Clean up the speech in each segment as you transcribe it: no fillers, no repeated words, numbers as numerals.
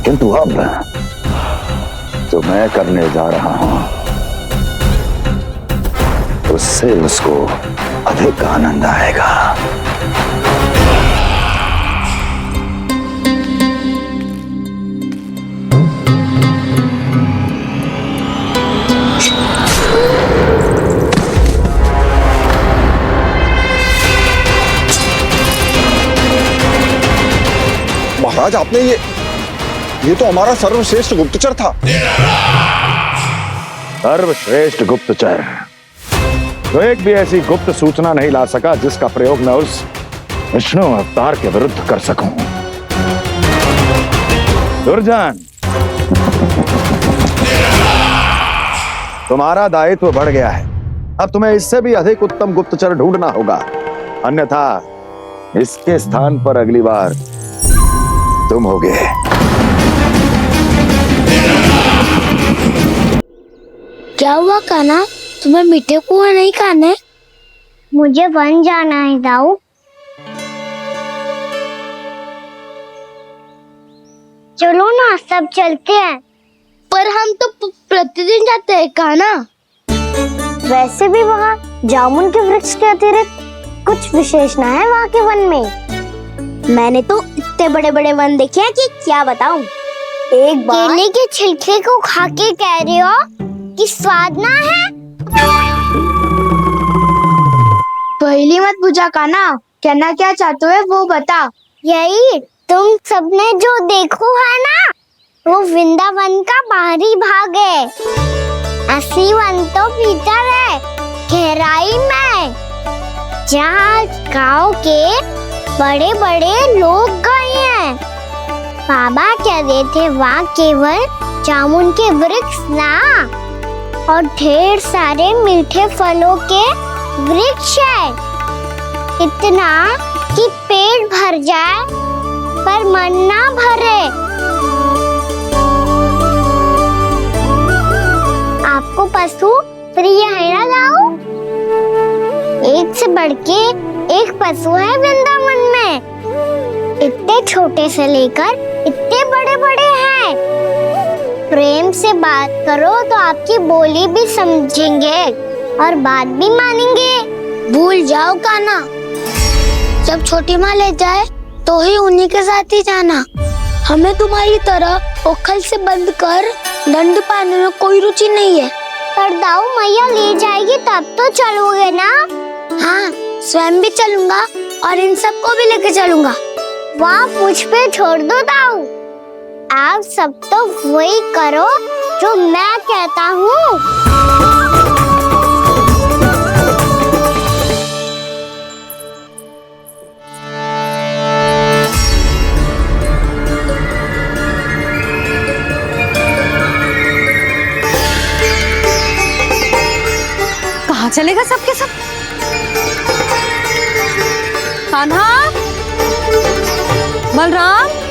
किंतु अब जो मैं करने जा रहा हूं उससे उसको अधिक आनंद आएगा। महाराज, आपने ये तो हमारा सर्वश्रेष्ठ गुप्तचर था। सर्वश्रेष्ठ गुप्तचर तो एक भी ऐसी गुप्त सूचना नहीं ला सका जिसका प्रयोग मैं उस विष्णु अवतार के विरुद्ध कर सकूं। दुर्जन, तुम्हारा दायित्व बढ़ गया है। अब तुम्हें इससे भी अधिक उत्तम गुप्तचर ढूंढना होगा, अन्यथा इसके स्थान पर अगली बार तुम होगे। क्या हुआ कान्हा, तुम्हें मीठे कुआं नहीं खाने? मुझे वन जाना है दाऊ। चलो ना, सब चलते हैं। पर हम तो प्रतिदिन जाते हैं कान्हा। वैसे भी वहाँ जामुन के वृक्ष के अतिरिक्त कुछ विशेष ना है वहाँ के वन में। मैंने तो इतने बड़े बड़े वन देखे हैं कि क्या बताऊं। एक बार केले के छिलके को खा के कह रहे हो कि स्वाद ना है? पहली मत पूछा कान्हा, कहना क्या चाहते हो वो बता। यही तुम सबने जो देखो है ना, वो वृंदावन का बाहरी भाग है। असली वन तो भीतर है, गहराई में, जहाँ गाँव के बड़े बड़े लोग गए हैं। बाबा कह रहे थे वहाँ केवल जामुन के वृक्ष ना, और ढेर सारे मीठे फलों के वृक्ष है। इतना कि पेट भर जाए पर मन ना भरे। आपको पशु प्रिय है ना दाऊ? एक से बढ़ के एक पशु है वृंदावन में। इतने छोटे से लेकर इतने बड़े बड़े हैं। प्रेम से बात करो तो आपकी बोली भी समझेंगे और बात भी मानेंगे। भूल जाओ कान्हा, जब छोटी माँ ले जाए तो ही उन्हीं के साथ ही जाना। हमें तुम्हारी तरह ओखल से बंद कर दंड पाने में कोई रुचि नहीं है। पर दाऊ मैया ले जाएगी तब तो चलोगे ना? हाँ, स्वयं भी चलूंगा और इन सबको भी लेके चलूंगा। वाह, मुझ पे छोड़ दो दाऊ। आप सब तो वही करो जो मैं कहता हूँ। कहाँ चलेगा सबके सब? कान्हा, बलराम,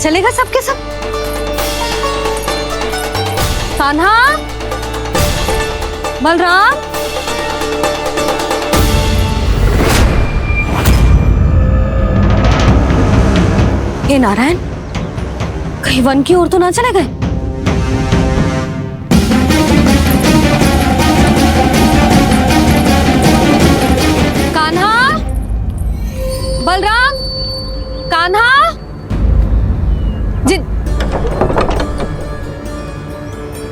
चलेगा सबके सब? कान्हा, बलराम, हे नारायण, कहीं वन की ओर तो ना चले गए? कान्हा, बलराम, कान्हा,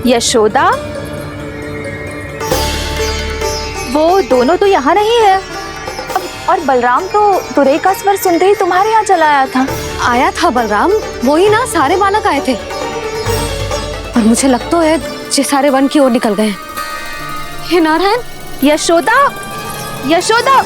यशोदा, वो दोनों तो यहाँ नहीं है। और बलराम तो तुरई का स्वर सुनते ही तुम्हारे यहाँ चला आया था। बलराम, वो ही ना, सारे बालक आए थे। और मुझे लगता है ये सारे वन की ओर निकल गए। हे नारायण, यशोदा, यशोदा,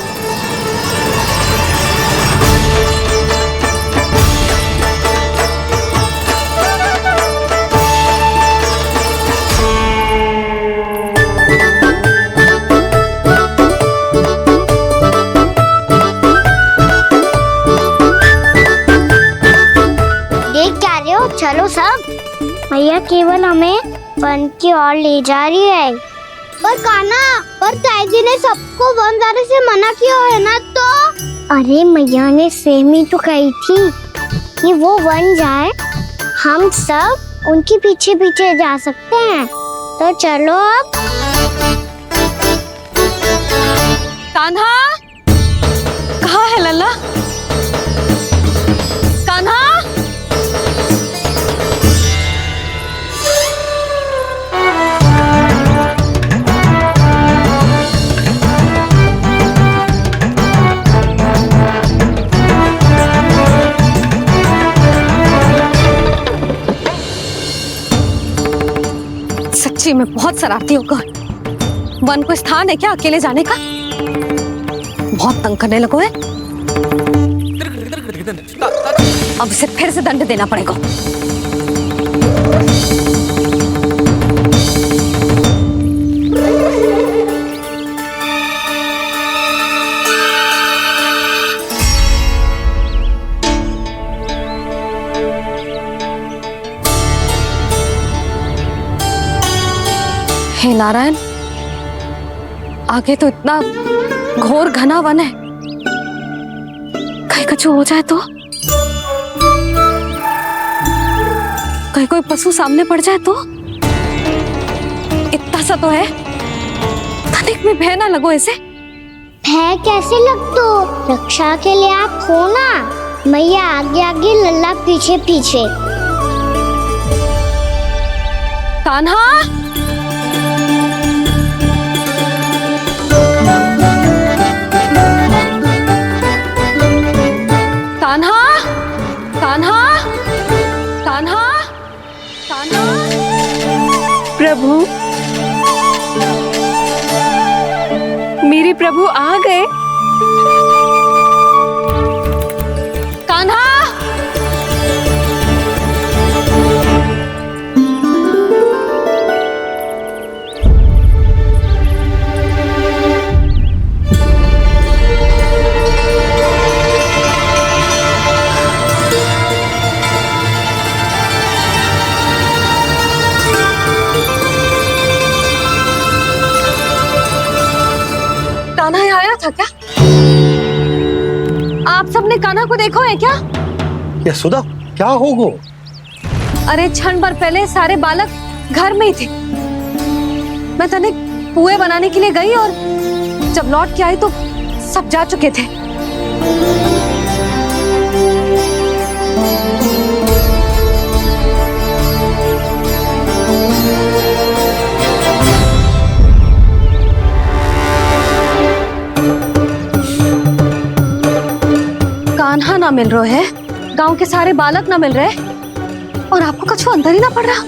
भैया केवल हमें वन की ओर ले जा रही है। पर कान्हा, पर ताईजी ने सबको वन जाने से मना किया है ना, तो अरे मैया ने सेम ही तो कही थी कि वो वन जाए, हम सब उनके पीछे पीछे जा सकते हैं। तो चलो अब। कान्हा, कहाँ है लल्ला? कान्हा, सच्ची में बहुत शरारती होगा। वन को स्थान है क्या अकेले जाने का? बहुत तंग करने लगो है। अब इसे फिर से दंड देना पड़ेगा। हे नारायण, आगे तो इतना घोर घना वन है, कहीं कुछ हो जाए तो? कहीं कोई पशु सामने पड़ जाए तो? इतना सा तो है, तनिक में भय ना लगो इसे। भय कैसे लग तो? रक्षा के लिए आप हो ना। मैया आगे आगे, लल्ला पीछे पीछे। कान्हा, कान्हा, कान्हा, कान्हा, कान्हा। प्रभु, मेरे प्रभु आ गए। कान्हा, कान्हा यहाँ आया था क्या? आप सबने कान्हा को देखो है क्या? यशोदा, क्या होगो? अरे क्षण भर पहले सारे बालक घर में ही थे। मैं तनिक पुए बनाने के लिए गई और जब लौट के आई तो सब जा चुके थे। कान्हा ना मिल रहे है, गांव के सारे बालक ना मिल रहे, और आपको कछु अंदर ही ना पड़ रहा।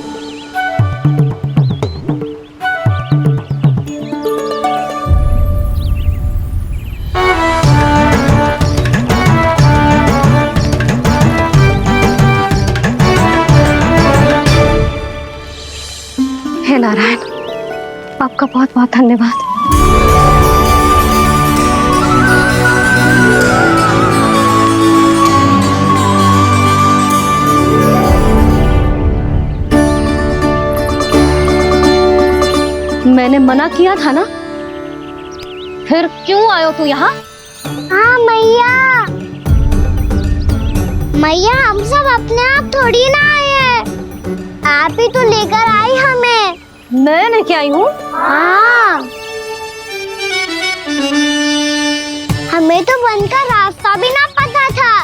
हे नारायण, आपका बहुत बहुत धन्यवाद। मैंने मना किया था ना, फिर क्यों आयो तू यहाँ? हाँ मैया, मैया हम सब अपने आप थोड़ी ना आए हैं, आप ही तो लेकर आई हमें। मैं लेके आई हूँ? हाँ, हमें तो वन का रास्ता भी ना पता था,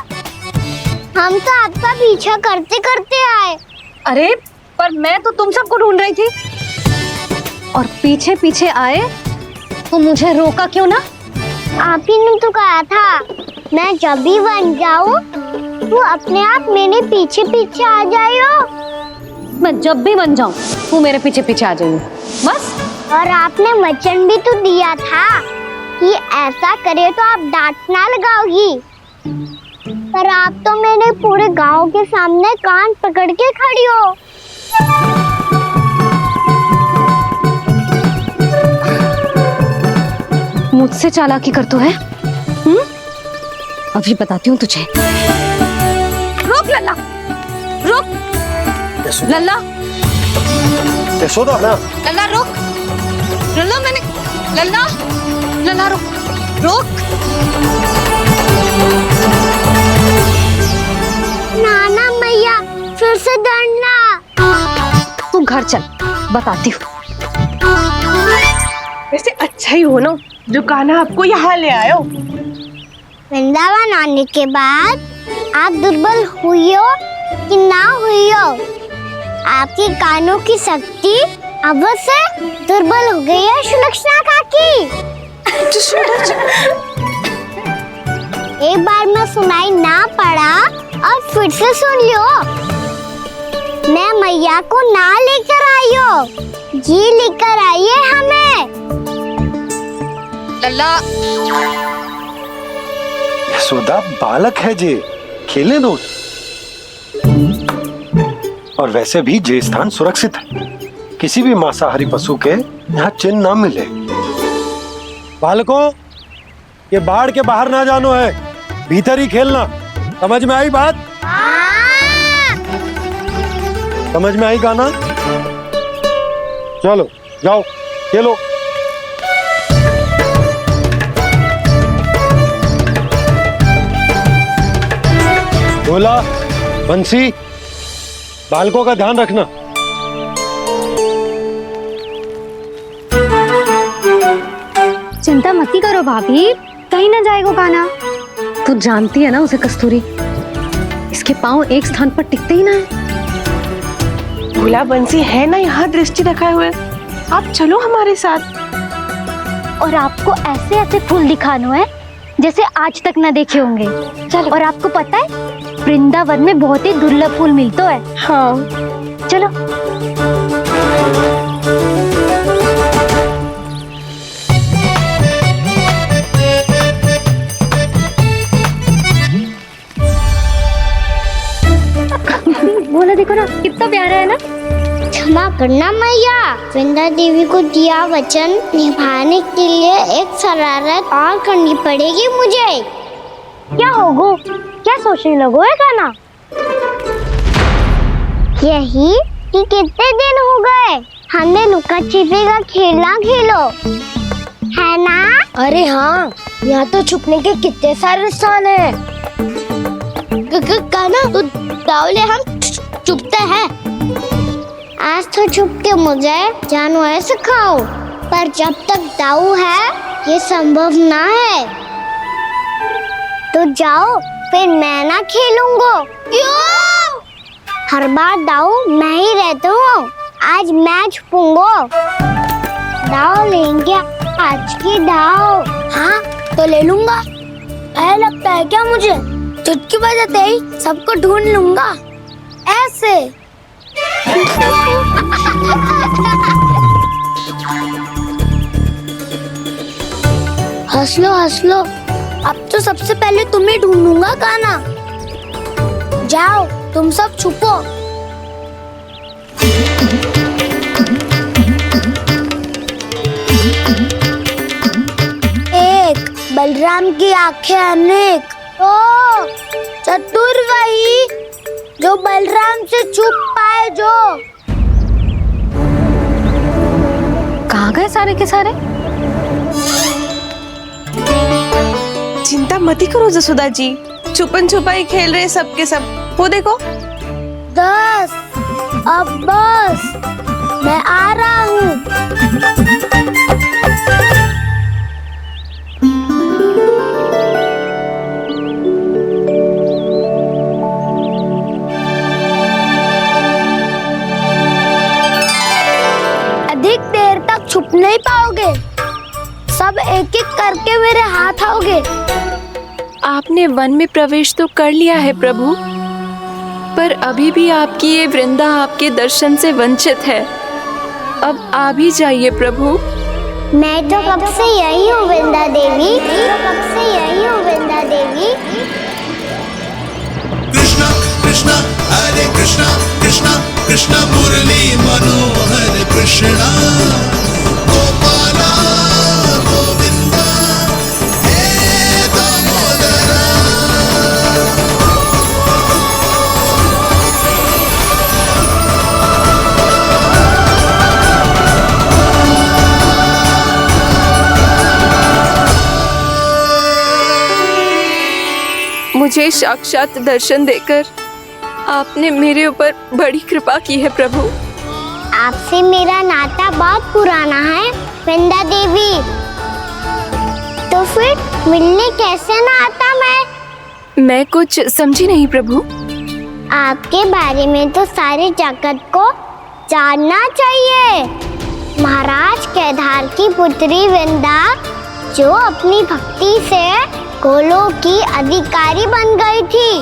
हम तो आपका पीछा करते करते आए। अरे पर मैं तो तुम सबको ढूंढ रही थी, और पीछे पीछे आए तो मुझे रोका क्यों ना? आप ही ने तो कहा था मैं जब भी वन जाऊं तो अपने आप मेरे पीछे पीछे आ जाइयो। मैं जब भी बन जाऊं तू मेरे पीछे पीछे आ जाइयो बस। और आपने वचन भी तो दिया था कि ऐसा करे तो आप डांट ना लगाओगी, पर आप तो मेरे पूरे गांव के सामने कान पकड़ के खड़ी हो। मुझसे चालाकी कर तो है? अभी बताती हूँ तुझे। रुक लल्ला, रुक लल्ला, यशोदा ना, लल्ला रुक, लल्ला लल्ला लल्ला रुक। नाना मैया फिर से डरना। तू घर चल, बताती हूँ। वैसे अच्छा ही हो ना जो कान्हा आपको यहाँ ले आयो। वृंदावन आने के बाद आप दुर्बल हुई हो कि ना हुई हो, आपके कानों की शक्ति अब से दुर्बल हो गई है सुलक्षणा काकी। एक बार में सुनाई ना पड़ा और फिर से सुन लो। मैं मैया को ना लेकर आई हो, जी लेकर आई है हमें। लल्ला यशोदा बालक है जे, खेले दो। और वैसे भी जे स्थान सुरक्षित है, किसी भी मांसाहारी पशु के यहाँ चिन्ह ना मिले। बालकों, ये बाढ़ के बाहर ना जानो है, भीतर ही खेलना। समझ में आई बात? समझ में आई गाना? चलो जाओ खेलो। ढोला, बंसी, बालकों का ध्यान रखना। चिंता मती करो भाभी, कहीं ना जाएगा कान्हा। तू जानती है ना उसे कस्तूरी, इसके पांव एक स्थान पर टिकते ही ना है। भोला बंसी है ना यहाँ दृष्टि रखाए हुए, आप चलो हमारे साथ। और आपको ऐसे ऐसे फूल दिखानो है जैसे आज तक न देखे होंगे। चलो। और आपको पता है वृंदावन में बहुत ही दुर्लभ फूल मिलते हैं। हाँ चलो। बोला देखो ना कितना प्यारा है ना। क्षमा करना मैया, वृंदा देवी को दिया वचन निभाने के लिए एक शरारत और करनी पड़ेगी मुझे। क्या होगो? क्या सोचने लगो है कान्हा? यही कि कितने दिन हो गए हमने लुका छिपी का खेलना खेलो, है ना? अरे हाँ, यहाँ तो छुपने के कितने सारे स्थान है। कान्हा तो दावले हम छुपते हैं। आज तो छुप के मुझे जानवर सिखाओ, पर जब तक दाऊ है ये संभव ना है। तो जाओ, फिर मैं ना खेलूंगा। क्यों? हर बार दाऊ मैं ही रहता हूँ, आज मैं छुपूंगा। दाऊ लेंगे आज की दाऊ। हाँ तो ले लूंगा। ऐसा लगता है क्या मुझे? चुटकी बजाते ही सबको ढूंढ लूंगा ऐसे। हंस लो, अब तो सबसे पहले तुम्हें ढूंढूंगा कान्हा। जाओ तुम सब छुपो। एक बलराम की आंखें अनेक, ओ चतुर वही जो बलराम से छुप पाए। जो कहाँ गए सारे के सारे? चिंता मती करो जसोदा जी, छुपन छुपाई खेल रहे सबके सब। वो देखो 10, अब बस, मैं आ रहा हूँ। अधिक देर तक छुप नहीं पाओगे, सब एक एक करके मेरे हाथ आओगे। आपने वन में प्रवेश तो कर लिया है प्रभु, पर अभी भी आपकी ये वृंदा आपके दर्शन से वंचित है। अब आप ही जाइए प्रभु। मैं तो कब से यही हूँ वृंदा देवी, कृष्णा कृष्णा हरे कृष्णा कृष्णा कृष्णा मुरली मनोहर कृष्णा गोपाला गोविंदा हे दामोदरा। मुझे साक्षात दर्शन देकर आपने मेरे ऊपर बड़ी कृपा की है प्रभु। आपसे मेरा नाता बहुत पुराना है वृंदा देवी, तो फिर मिलने कैसे ना आता मैं कुछ समझी नहीं प्रभु। आपके बारे में तो सारे जगत को जानना चाहिए। महाराज केदार की पुत्री वृंदा जो अपनी भक्ति से गोलों की अधिकारी बन गई थी,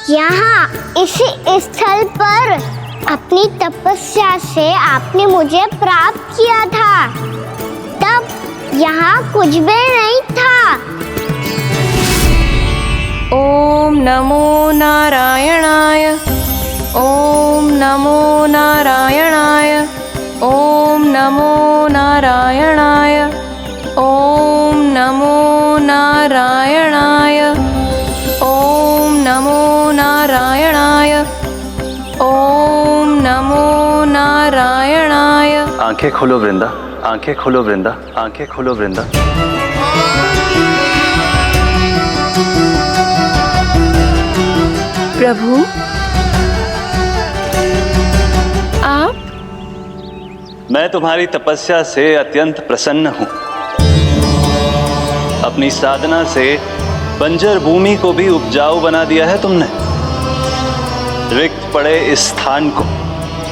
यहाँ इसी स्थल पर अपनी तपस्या से आपने मुझे प्राप्त किया था। तब यहाँ कुछ भी नहीं था। ओम नमो नारायणाय, ओम नमो नारायणाय, ओम नमो नारायणाय, ओम नमो नारायणाय, ओम नमो नारायणाय, ओम नमो नारायणाय। आंखें खोलो वृंदा, आंखें खोलो वृंदा, आंखें खोलो वृंदा। प्रभु आप? मैं तुम्हारी तपस्या से अत्यंत प्रसन्न हूं। अपनी साधना से बंजर भूमि को भी उपजाऊ बना दिया है तुमने। रिक्त पड़े इस स्थान को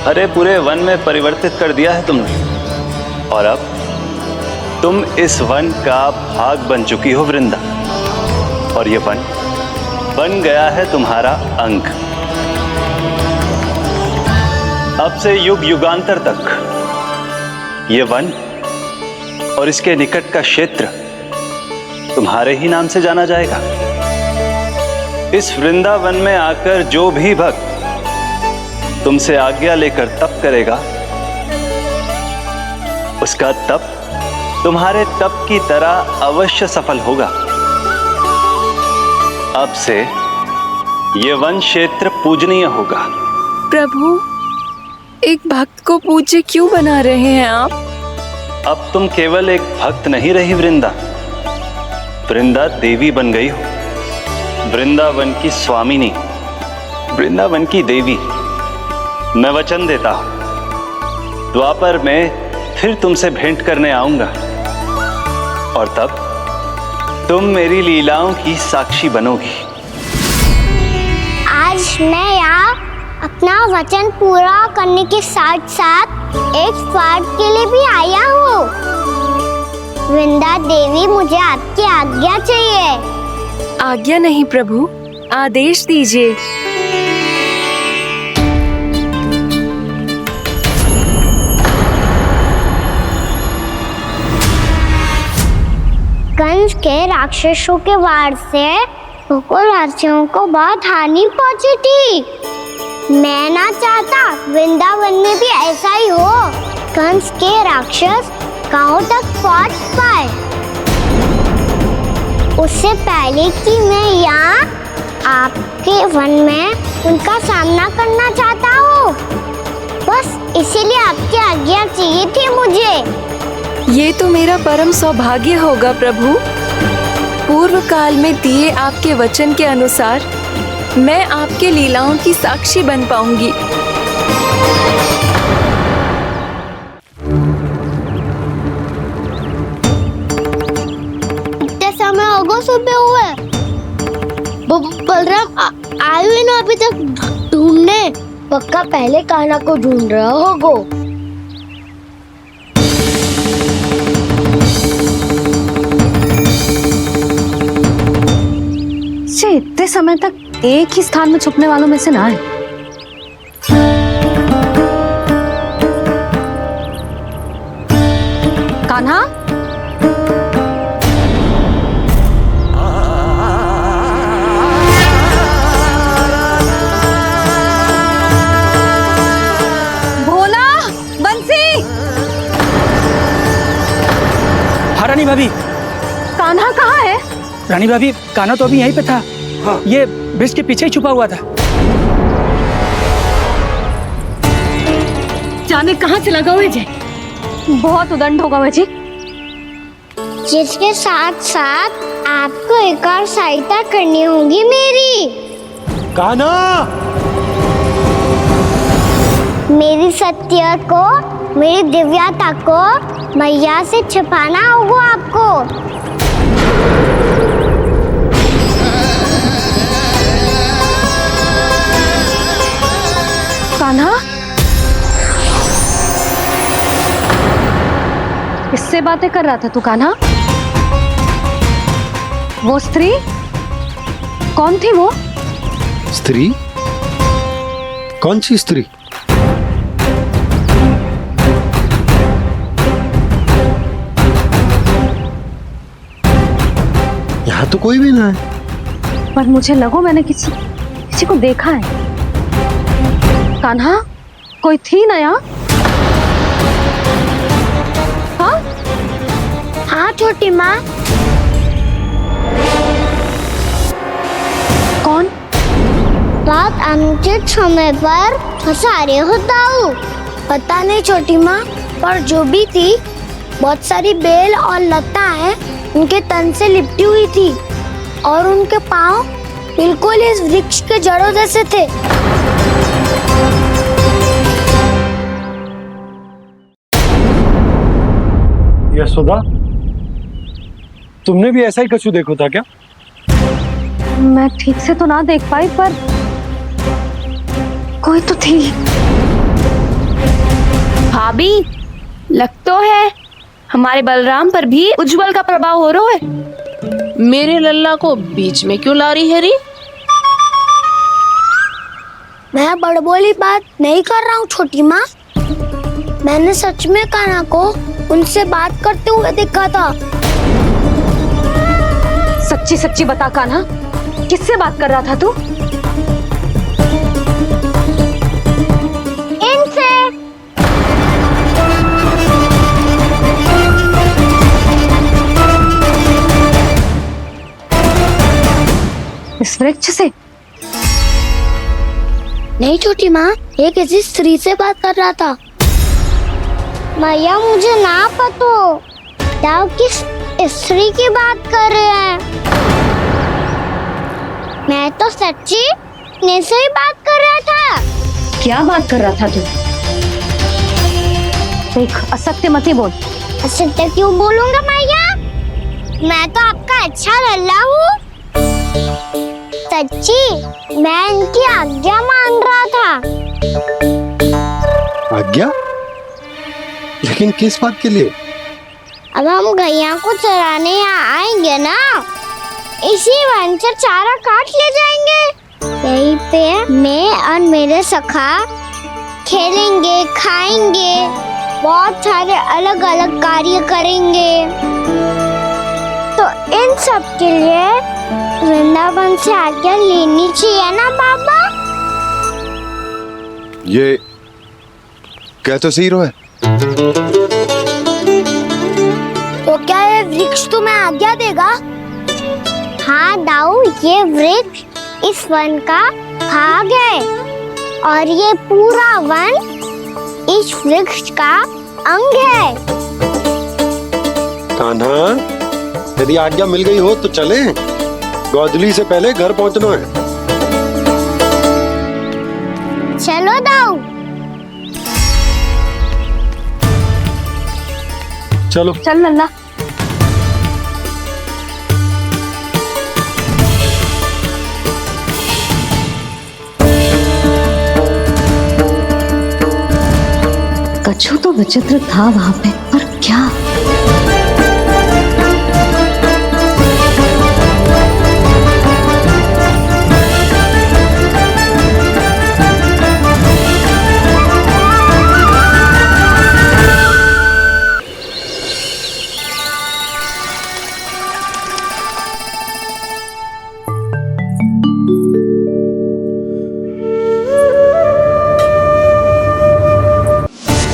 हरे पूरे वन में परिवर्तित कर दिया है तुमने। और अब तुम इस वन का भाग बन चुकी हो वृंदा, और ये वन बन गया है तुम्हारा अंग। अब से युग युगांतर तक ये वन और इसके निकट का क्षेत्र तुम्हारे ही नाम से जाना जाएगा। इस वृंदावन में आकर जो भी भक्त तुमसे आज्ञा लेकर तप करेगा, उसका तप तुम्हारे तप की तरह अवश्य सफल होगा। अब से ये वन क्षेत्र पूजनीय होगा। प्रभु एक भक्त को पूज्य क्यों बना रहे हैं आप? अब तुम केवल एक भक्त नहीं रही वृंदा, वृंदा देवी बन गई हो। वृंदावन की स्वामिनी, वृंदावन की देवी। मैं वचन देता हूं, द्वापर में फिर तुमसे भेंट करने आऊंगा, और तब तुम मेरी लीलाओं की साक्षी बनोगी। आज मैं यहाँ अपना वचन पूरा करने के साथ साथ एक स्वार्थ के लिए भी आया हूँ। वृंदा देवी, मुझे आपकी आज्ञा चाहिए। आज्ञा नहीं प्रभु, आदेश दीजिए। कंस के राक्षसों के वार से गोकुलवासियों को बहुत हानि पहुंची थी। मैं ना चाहता वृंदावन में भी ऐसा ही हो। कंस के राक्षस गांव तक पहुंच पाए, उससे पहले कि मैं यहाँ आपके वन में उनका सामना करना चाहता हूँ। बस इसीलिए आपकी आज्ञा चाहिए थी मुझे। ये तो मेरा परम सौभाग्य होगा प्रभु। पूर्व काल में दिए आपके वचन के अनुसार मैं आपके लीलाओं की साक्षी बन पाऊंगी। इतने समय होगा सुबह हुए, बलराम आए हुए ना अभी तक ढूंढने। पक्का पहले कान्हा को ढूंढ रहा होगा। इतने समय तक एक ही स्थान में छुपने वालों में से ना है। कान्हा, भोला, बंसी। हाँ रानी भाभी। कान्हा कहाँ है? रानी भाभी, कान्हा तो अभी यहीं पे था। हाँ। ये ब्रिज के पीछे ही छुपा हुआ था। जाने कहाँ से लगा हुआ जी। बहुत उदंड होगा वह जी। जिसके साथ साथ आपको एक और सहायता करनी होगी मेरी। कान्हा, मेरी सत्य को, मेरी दिव्यता को मैया से छिपाना होगा आपको। कान्हा, किससे बातें कर रहा था तू कान्हा? वो स्त्री कौन थी? वो स्त्री? कौन सी स्त्री? यहाँ तो कोई भी ना है। पर मुझे लगो मैंने किसी को देखा है। कान्हा, कोई थी ना यहाँ? हाँ हाँ छोटी माँ। कौन? रात अनुचित समय पर फंसारे होता हूँ। पता नहीं छोटी माँ, पर जो भी थी बहुत सारी बेल और लता है उनके तन से लिपटी हुई थी और उनके पाँव बिल्कुल इस वृक्ष के जड़ों जैसे थे। यशोदा, तुमने भी ऐसा ही कछु देखो था क्या? मैं ठीक से तो ना देख पाई, पर कोई तो थी। भाभी, लग तो है हमारे बलराम पर भी उज्जवल का प्रभाव हो रहा है। मेरे लल्ला को बीच में क्यों ला रही है री? मैं बड़बोली बात नहीं कर रहा हूँ छोटी माँ। मैंने सच में कान्हा को उनसे बात करते हुए देखा था। सच्ची सच्ची बता कान्हा, किससे बात कर रहा था तू? इनसे। इस वृक्ष से? नहीं छोटी माँ, ये किसी स्त्री से बात कर रहा था। मैया मुझे ना पतो दाव किस स्त्री की बात कर रहे हैं। मैं तो सच्ची ने से ही बात कर रहा था। क्या बात कर रहा था तू? देख, असत्य मत बोल। असत्य क्यों बोलूंगा मैया? मैं तो आपका अच्छा लल्ला हूँ। सच्ची मैं इनकी आज्ञा मान रहा था। आज्ञा? लेकिन किस बात के लिए? अब हम गैया को चराने यहाँ आएंगे ना, इसी वन से चारा काट ले जाएंगे। यहीं पे मैं और मेरे सखा खेलेंगे, खाएंगे, बहुत सारे अलग अलग कार्य करेंगे। तो इन सब के लिए वृंदावन से आज्ञा लेनी चाहिए ना बाबा? ये कह तो सही रहा है। तो क्या ये वृक्ष तुम्हें आज्ञा देगा? हाँ दाऊ, ये वृक्ष इस वन का भाग है और ये पूरा वन इस वृक्ष का अंग है। कान्हा, यदि आज्ञा मिल गई हो तो चले। गोधूली से पहले घर पहुंचना है। चलो दाऊ। चलो चल लल्ला। कछु तो विचित्र था वहां पे, पर क्या?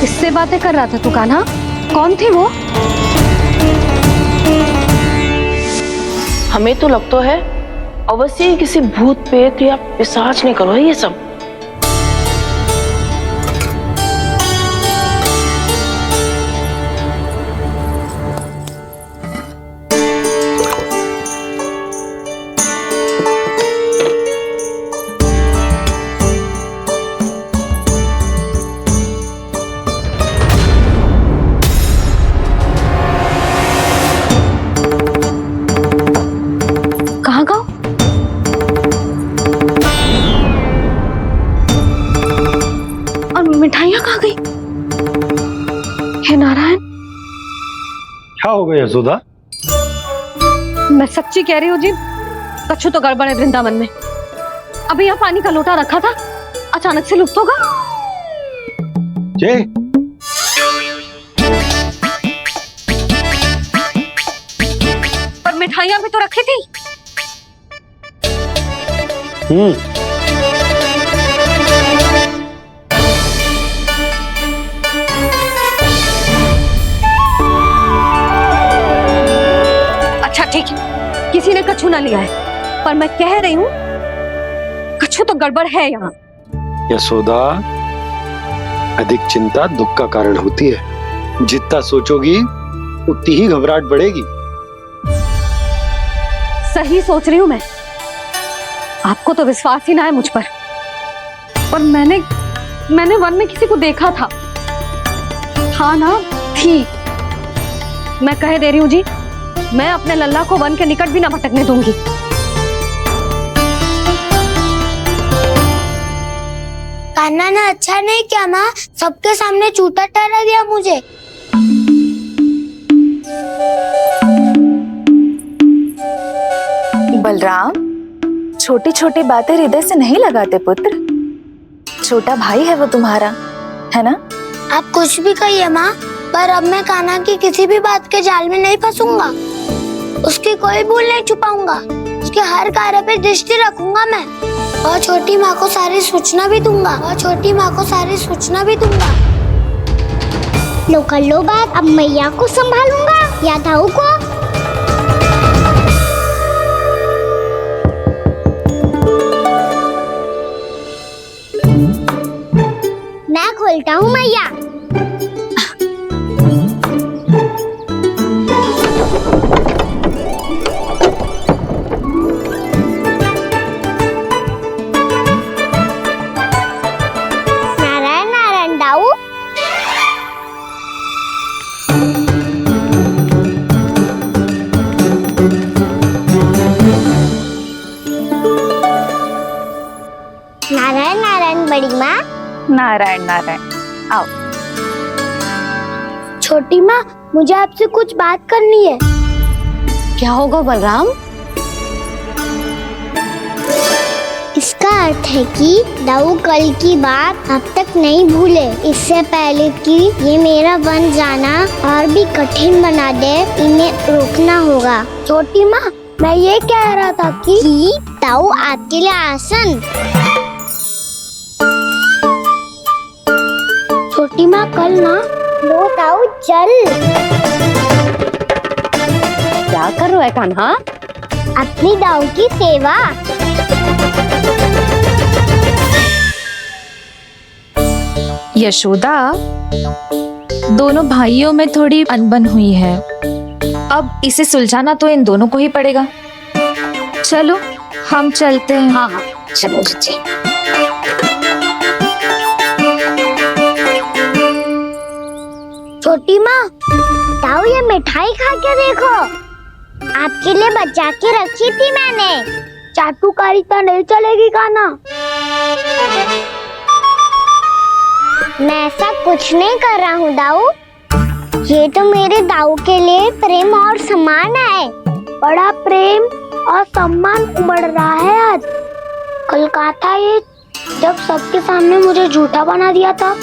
किससे बातें कर रहा था तू कान्हा? कौन थी वो? हमें तो लगता है अवश्य ही किसी भूत प्रेत या पिशाच ने करो है ये सब। क्या हो गया यशोदा? मैं सच्ची कह रही हूँ जी, कछु तो गड़बड़ है वृंदावन में। अभी यहाँ पानी का लोटा रखा था, अचानक से लुप्त होगा। जय, पर मिठाइयाँ भी तो रखी थी। अच्छा ठीक है, किसी ने कछु ना लिया है, पर मैं कह रही हूँ कछु तो गड़बड़ है यहाँ। यशोदा, अधिक चिंता दुख का कारण होती है। जितना सोचोगी उतनी ही घबराहट बढ़ेगी। सही सोच रही हूँ मैं, आपको तो विश्वास ही ना है मुझ पर। पर मैंने वन में किसी को देखा था। हाँ ना, थी। मैं कह दे रही हूँ जी, मैं अपने लल्ला को वन के निकट भी ना भटकने दूंगी। कान्हा ने अच्छा नहीं किया माँ, सबके सामने चूता ठहरा दिया मुझे। बलराम, छोटी छोटी बातें हृदय से नहीं लगाते पुत्र। छोटा भाई है वो तुम्हारा, है ना? आप कुछ भी कहिए माँ, पर अब मैं कान्हा की किसी भी बात के जाल में नहीं फंसूंगा। उसकी कोई भूल नहीं छुपाऊंगा। उसके हर कार्य पे दृष्टि रखूंगा मैं, और छोटी माँ को सारी सूचना भी दूंगा। लो कर लो बात, अब मैया को संभालूंगा या दाऊ को। मैं खोलता हूँ मैया। नारायण नारायण दाऊ। नारायण नारायण बड़ी माँ। नारायण नारायण, आओ। छोटी माँ, मुझे आपसे कुछ बात करनी है। क्या होगा बलराम? इसका अर्थ है कि दाऊ कल की बात अब तक नहीं भूले। इससे पहले कि ये मेरा वन जाना और भी कठिन बना दे, इन्हें रोकना होगा। छोटी माँ, मैं ये कह रहा था कि दाऊ आपके लिए आसन। छोटी माँ, कल ना लो दाऊ चल। क्या कर रहा है कान्हा? अपनी दाऊ की सेवा। यशोदा, दोनों भाइयों में थोड़ी अनबन हुई है। अब इसे सुलझाना तो इन दोनों को ही पड़ेगा। चलो हम चलते हैं। हाँ हाँ, चलो जी। छोटी माँ, दाऊ ये मिठाई खा के देखो। आपके लिए बचा के रखी थी मैंने। चाटुकारिता नहीं चलेगी कान्हा। मैं ऐसा कुछ नहीं कर रहा हूँ दाऊ। ये तो मेरे दाऊ के लिए प्रेम और सम्मान है। बड़ा प्रेम और सम्मान उमड़ रहा है आज। कल कहा था ये, जब सबके सामने मुझे झूठा बना दिया था।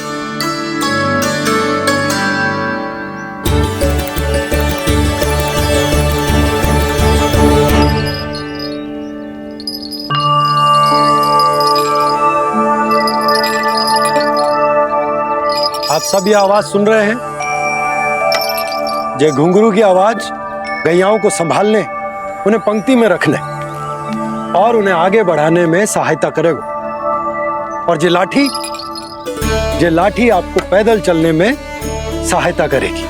आप सब ये आवाज सुन रहे हैं? ये घुंघरू की आवाज गैयाओं को संभालने, उन्हें पंक्ति में रखने और उन्हें आगे बढ़ाने में सहायता करेगा। और ये लाठी आपको पैदल चलने में सहायता करेगी।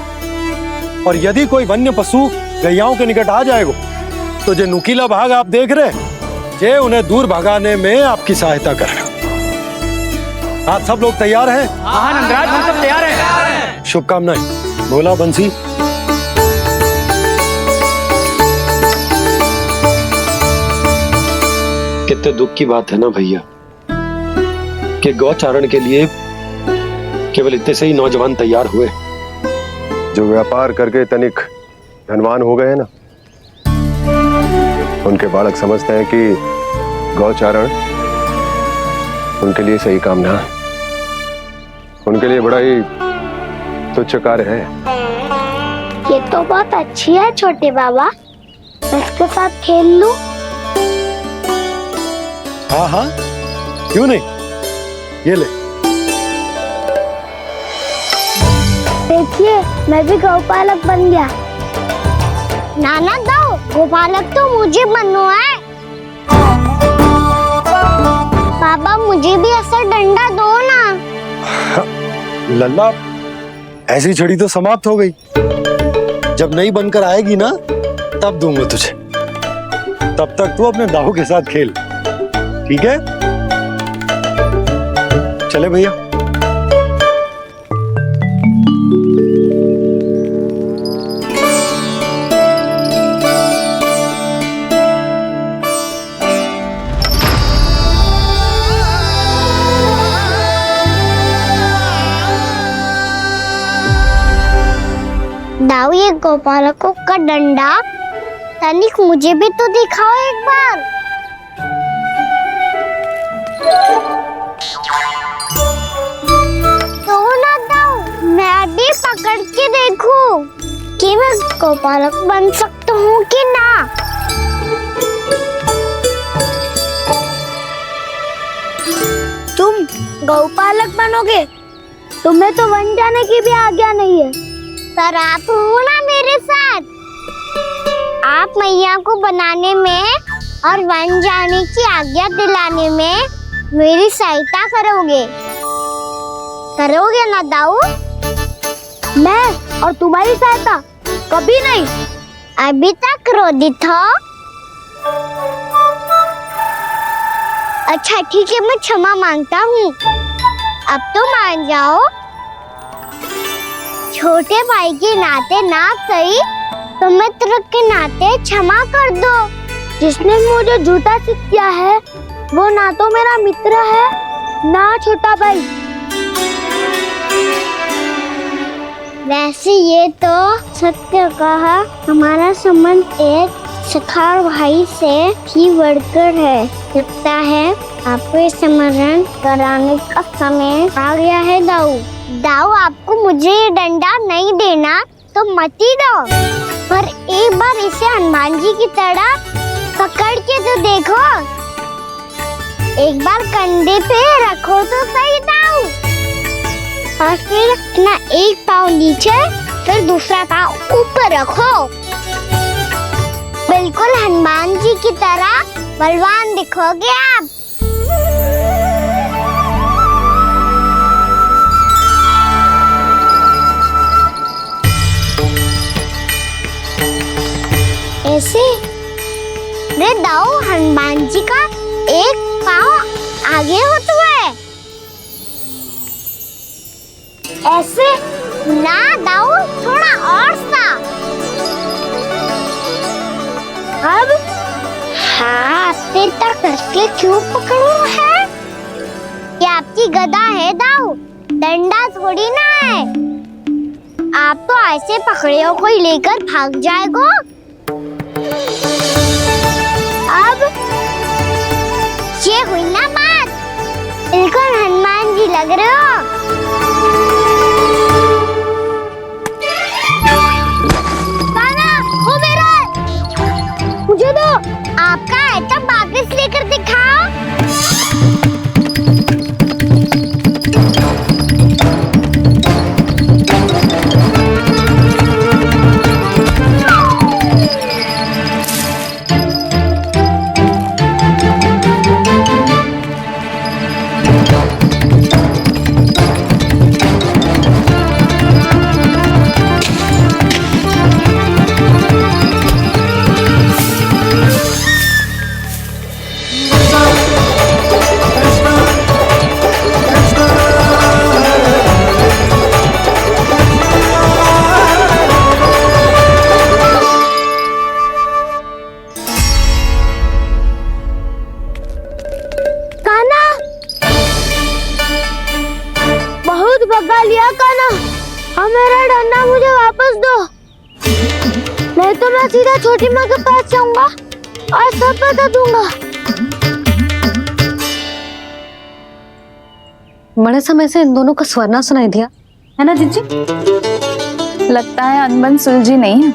और यदि कोई वन्य पशु गैयाओं के निकट आ जाएगा तो जो नुकीला भाग आप देख रहे हैं, ये उन्हें दूर भगाने में आपकी सहायता करेगा। आप सब लोग तैयार हैं? हाँ नंदराज, हम सब तैयार हैं। शुभकामनाएं। बोला बंसी। कितने दुख की बात है ना भैया कि गौचारण के लिए केवल इतने से ही नौजवान तैयार हुए। जो व्यापार करके तनिक धनवान हो गए ना, उनके बालक समझते हैं कि गौचारण उनके लिए सही काम ना है, उनके लिए बड़ा ही तुच्छ कार्य है। ये तो बहुत अच्छी है छोटे बाबा, इसके साथ खेल लूं? हाँ हाँ, क्यों नहीं, ये ले। देखिए मैं भी गौपालक बन गया। नाना दो, गौपालक तो मुझे बनना है। पापा मुझे भी ऐसा डंडा दो ना। लल्ला, ऐसी छड़ी तो समाप्त हो गई, जब नई बनकर आएगी ना तब दूंगा तुझे। तब तक तू अपने दाऊ के साथ खेल, ठीक है? चले भैया। दाऊ, ये गोपालकों का डंडा तनिक मुझे भी तो दिखाओ एक बार। तो ना दाऊ, मैं भी पकड़ के देखूं कि मैं गोपालक बन सकता हूँ कि ना। तुम गौपालक बनोगे? तुम्हें तो वन जाने की भी आज्ञा नहीं है। पर आप हो ना मेरे साथ, आप मैया को बनाने में और वन जाने की आज्ञा दिलाने में मेरी सहायता करोगे ना दाऊ? मैं और तुम्हारी सहायता कभी नहीं। अभी तक क्रोधित हो? अच्छा ठीक है, मैं क्षमा मांगता हूँ। अब तो मान जाओ। छोटे भाई के नाते ना सही तो मित्र के नाते क्षमा कर दो। जिसने मुझे झूठा सिद्ध किया है वो ना तो मेरा मित्र है ना छोटा भाई। वैसे ये तो सत्य कहा, हमारा संबंध एक सखा भाई से भी बढ़कर है। लगता है आपको स्मरण कराने का समय आ गया है दाऊ। दाऊ, आपको मुझे ये डंडा नहीं देना तो मत ही दो, पर एक बार इसे हनुमान जी की तरह पकड़ के तो देखो। एक बार कंधे पे रखो तो सही दाऊ, और फिर अपना एक पाँव नीचे फिर दूसरा पाँव ऊपर रखो। बिल्कुल हनुमान जी की तरह बलवान दिखोगे आप। ऐसे रे दाऊ, हनुमान जी का एक पाँव आगे होता है। ऐसे ना दाऊ, थोड़ा और सा। अब हाथ से तक करके क्यों पकड़ू है? ये आपकी गदा है दाऊ, डंडा थोड़ी ना है। आप तो ऐसे पकड़े हो कोई लेकर भाग जाएगा। अब ये हुई ना बात, बिल्कुल हनुमान जी लग रहे हो। बाबा, वो मेरा मुझे दो। आपका आइटम वापस लेकर दिखाओ। सीधा छोटी माँ के पास जाऊंगा और सब बता दूंगा। बड़े समय से इन दोनों का स्वर ना सुनाई दिया, है ना जीजी? लगता है अनबन सुलझी नहीं है।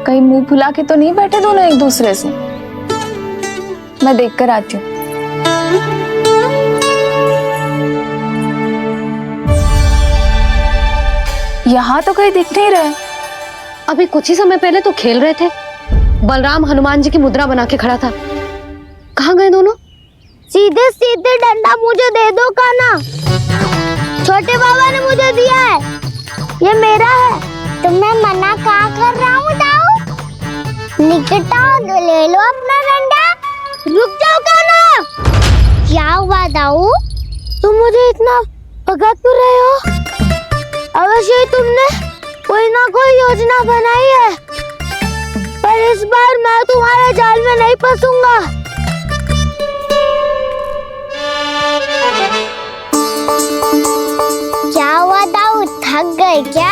कहीं मुंह फुला के तो नहीं बैठे दोनों एक दूसरे से। मैं देखकर आती हूँ। यहाँ तो कहीं दिख नहीं रहे। अभी कुछ ही समय पहले तो खेल रहे थे। बलराम हनुमान जी की मुद्रा बना के खड़ा था। कहाँ गए दोनों? सीधे सीधे डंडा मुझे दे दो कान्हा। छोटे बाबा ने मुझे दिया है, ये मेरा है। तुम्हें मना कहाँ कर रहा हूँ दाऊ? निकट आओ, ले लो अपना डंडा। रुक जाओ कान्हा। क्या हुआ दाऊ? तुम मुझे इतना भगा क्यों रहे हो? अवश्य ही तुमने कोई ना कोई योजना बनाई है, पर इस बार मैं तुम्हारे जाल में नहीं फंसूंगा। क्या हुआ दाऊ, थक गए क्या?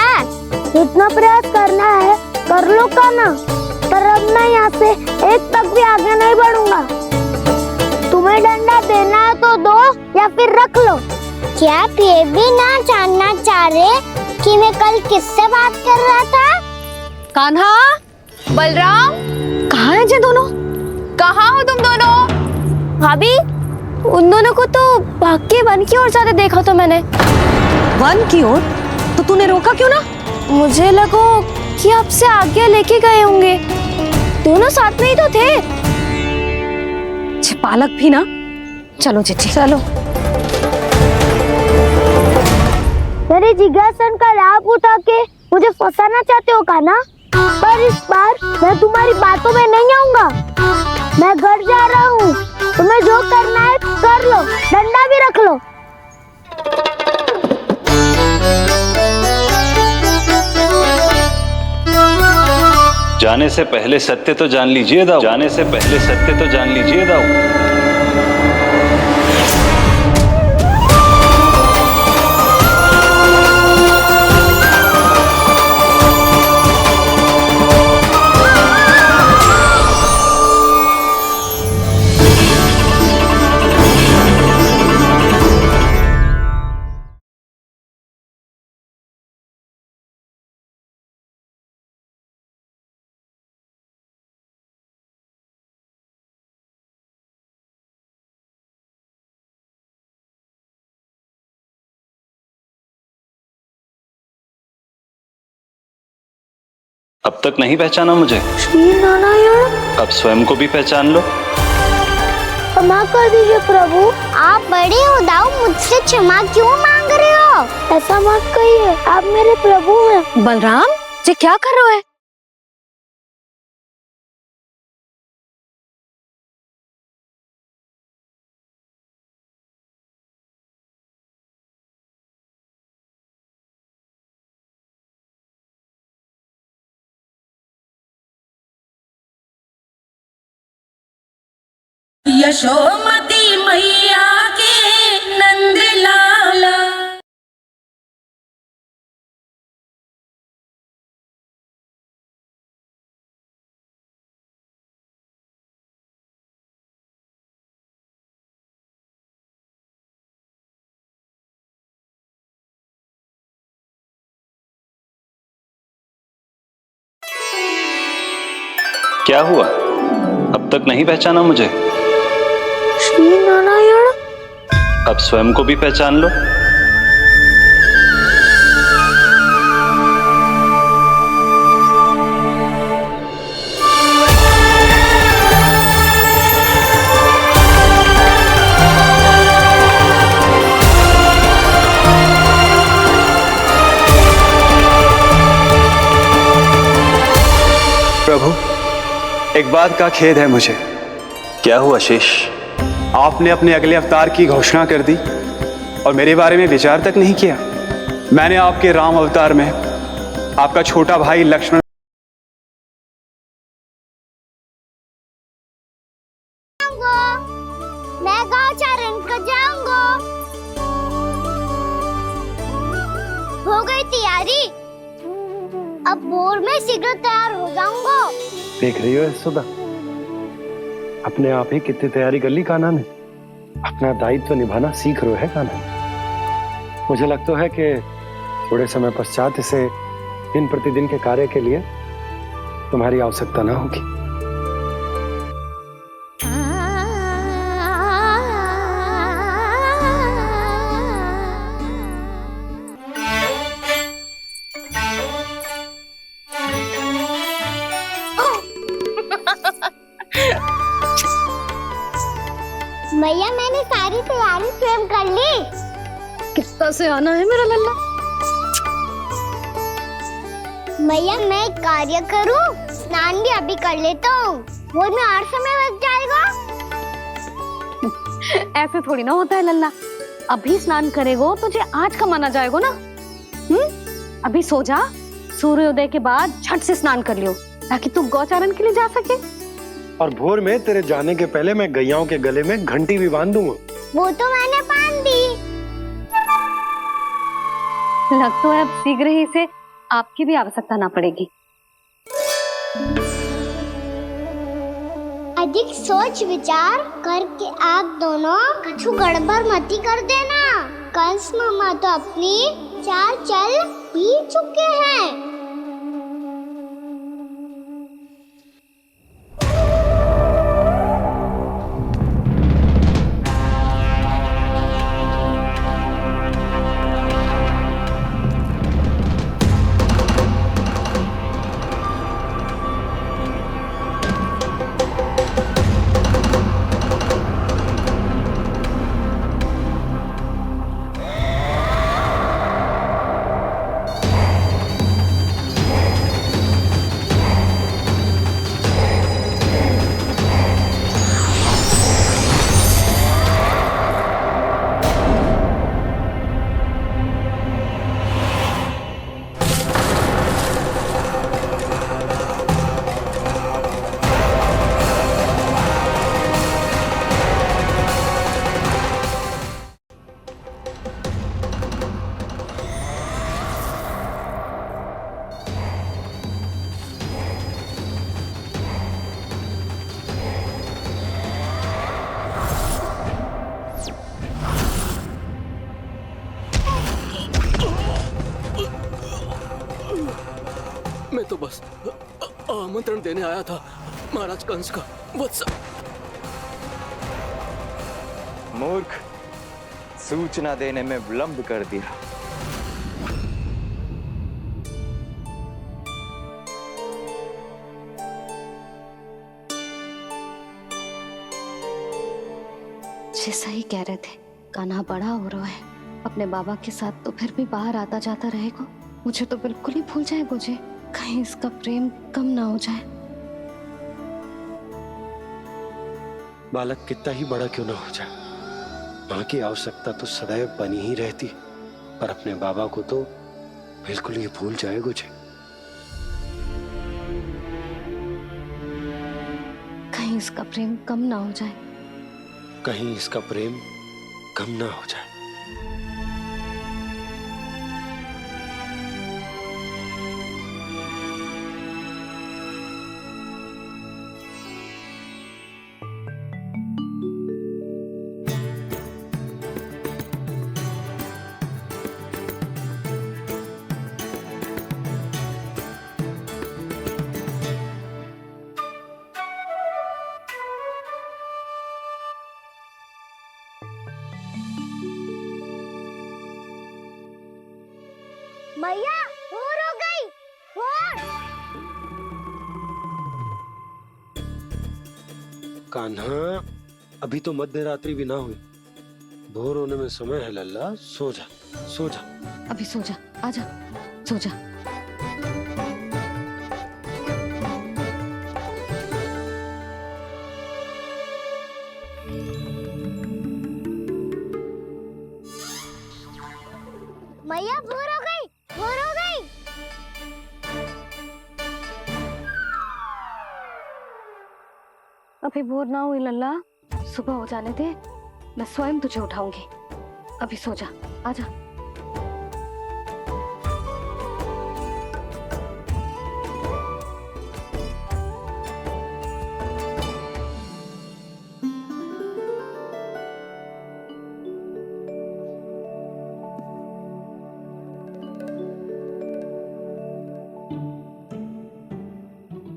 इतना प्रयास करना है कर लो कान्हा, पर अब मैं यहाँ से एक तक भी आगे नहीं बढ़ूंगा। तुम्हें डंडा देना है तो दो या फिर रख लो। क्या आप ये भी ना जानना चाह रहे कि मैं कल किससे बात कर रहा था? कान्हा, बलराम, कहाँ हैं ये दोनों? कहाँ हो तुम दोनों? भाभी, उन दोनों को तो भाग के वन की ओर जाते देखा तो मैंने। वन की ओर? तो तूने रोका क्यों ना? मुझे लगो कि आपसे आगे लेके गए होंगे। दोनों साथ में ही तो थे। पालक भी ना। चलो जीजी चलो। मेरे जिज्ञासन का लाभ उठा के मुझे फंसाना चाहते हो कान्हा, पर इस बार मैं तुम्हारी बातों में नहीं आऊंगा। मैं घर जा रहा हूँ, तुम्हें जो करना है कर लो, डंडा भी रख लो। जाने से पहले सत्य तो जान लीजिए दाऊ। जाने से पहले सत्य तो जान लीजिए दाऊ। अब तक नहीं पहचाना मुझे? श्री नारायण। अब स्वयं को भी पहचान लो। क्षमा कर दीजिए प्रभु। आप बड़े हो दाऊ, मुझसे क्षमा क्यों मांग रहे हो? ऐसा मत कहिए, आप मेरे प्रभु हैं। बलराम, ये क्या कर रहे हो? यशोमती मैया के नंद लाला। क्या हुआ? अब तक नहीं पहचाना मुझे? श्री नारायण। अब स्वयं को भी पहचान लो। प्रभु, एक बात का खेद है मुझे। क्या हुआ शेष? आपने अपने अगले अवतार की घोषणा कर दी और मेरे बारे में विचार तक नहीं किया। मैंने आपके राम अवतार में आपका छोटा भाई लक्ष्मण मैं गौचारण को जाऊंगा। हो गई तैयारी? अब बोर मैं शीघ्र तैयार हो जाऊंगा। देख रही हो यशोदा, अपने आप ही कितनी तैयारी कर ली कान्हा ने। अपना दायित्व निभाना सीख रहे है कान्हा। मुझे लगता है कि थोड़े समय पश्चात इसे दिन प्रतिदिन के कार्य के लिए तुम्हारी आवश्यकता ना होगी। भैया मैंने सारी तैयारी स्वयं कर ली। कितना से आना है मेरा लल्ला? भैया मैं एक कार्य करूं, स्नान भी अभी कर लेता हूँ, वो में और समय लग जाएगा। ऐसे थोड़ी ना होता है लल्ला, अभी स्नान करेगो तुझे आज का माना जाएगा ना। अभी सो जा, सूर्योदय के बाद झट से स्नान कर लियो ताकि तू गौचारण के लिए जा सके। और भोर में तेरे जाने के पहले मैं गैयाओं के गले में घंटी भी बांध दूंगा। वो तो मैंने बांध दी। लग तो है अब शीघ्र ही से आपकी भी आवश्यकता ना पड़ेगी। अधिक सोच विचार करके आप दोनों कछु गड़बड़ मती कर देना। कंस मामा तो अपनी चाल चल ही चुके हैं। मैं तो बस आमंत्रण देने आया था महाराज कंस का। वत्स मूर्ख, सूचना देने में विलंब कर दिया। जैसा ही कह रहे थे, कान्हा बड़ा हो रहा है, अपने बाबा के साथ तो फिर भी बाहर आता जाता रहेगा। मुझे तो बिल्कुल ही भूल जाए मुझे, कहीं इसका प्रेम कम ना हो जाए। बालक कितना ही बड़ा क्यों ना हो जाए, माँ की आवश्यकता तो सदैव बनी ही रहती, पर अपने बाबा को तो बिल्कुल ही भूल जाए मुझे। कहीं इसका प्रेम कम ना हो जाए, कहीं इसका प्रेम कम ना हो जाए। भैया भोर हो गई, भोर। कान्हा, अभी तो मध्य रात्रि भी ना हुई, भोर होने में समय है लल्ला। सो जा, सो जा। अभी सो जा, आजा, सो जा। भैया भोर हो गई, भोर हो गई। अभी भोर ना हुई लल्ला, सुबह हो जाने दे, मैं स्वयं तुझे उठाऊंगी। अभी सो जा, आजा।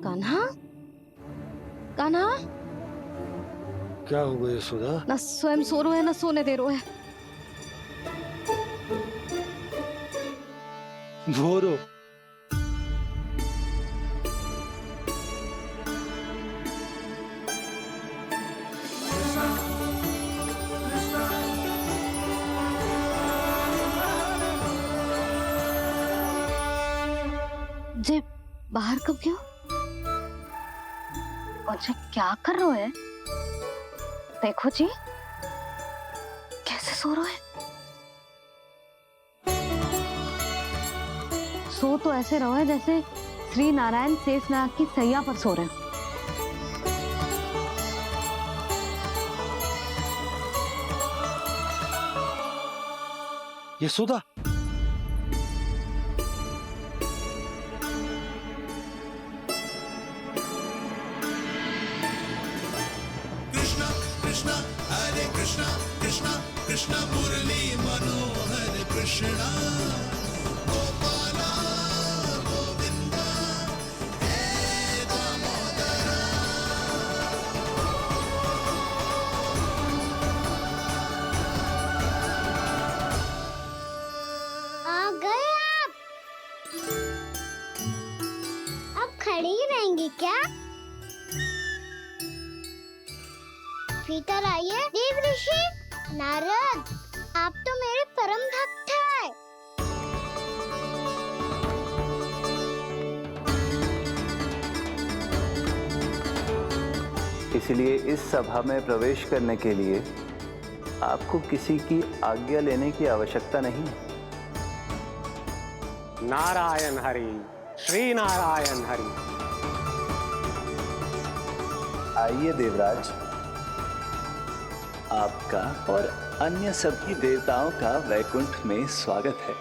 कान्हा, कान्हा, क्या हो गया यशोदा? ना स्वयं सो रहे है ना सोने दे रहे है। भोरो जे बाहर कब गयो? और जे क्या कर रहे है? देखो जी कैसे सो रहे हैं। सो तो ऐसे रहो है जैसे श्री नारायण शेषनाग की सैया पर सो रहे हैं। यशोदा, कृष्णा कृष्णा हरे कृष्णा कृष्णा कृष्णा मुरली मनोहर कृष्णा गोपाला गोविंदा हे दामोदरा। आ गए आप। अब खड़ी ही रहेंगी क्या? भीतर आइए देव ऋषि। नारद, आप तो मेरे परम भक्त हैं। इसलिए इस सभा में प्रवेश करने के लिए आपको किसी की आज्ञा लेने की आवश्यकता नहीं है। नारायण हरि, श्री नारायण हरि। आइए देवराज, आपका और अन्य सभी देवताओं का वैकुंठ में स्वागत है।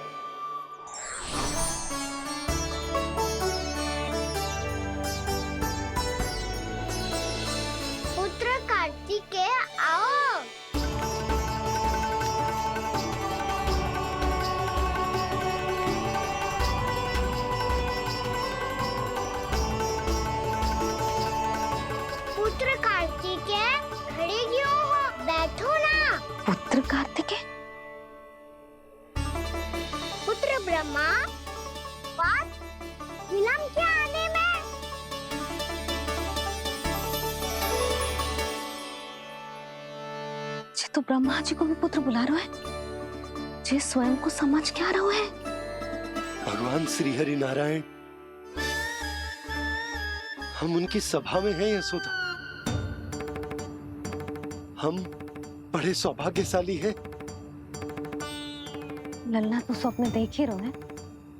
पुत्र कार्तिकेय आओ। पुत्र कार्तिकेय खड़े क्यों हो? बैठो ना। पुत्र कार्तिकेय, पुत्र ब्रह्मा, बात विलंब क्या आने में? जे तो ब्रह्मा जी को भी पुत्र बुला रहे है, जे स्वयं को समझ क्या रहे है। भगवान श्री हरि नारायण, हम उनकी सभा में हैं यशोदा। हम बड़े सौभाग्यशाली हैं। लल्ला तो स्वप्न देख ही रहे हैं,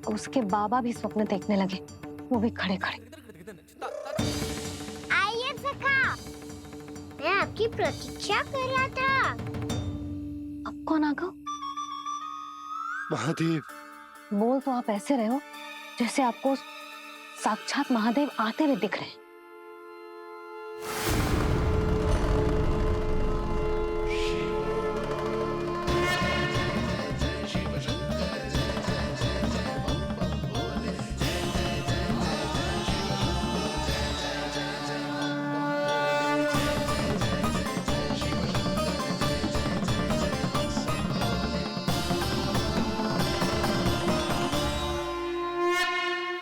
उसके बाबा भी स्वप्न देखने लगे, वो भी खड़े खड़े। आइए सखा, मैं आपकी प्रतीक्षा कर रहा था। अब कौन आ गया? महादेव। बोल तो आप ऐसे रहे हो जैसे आपको साक्षात महादेव आते हुए दिख रहे हैं।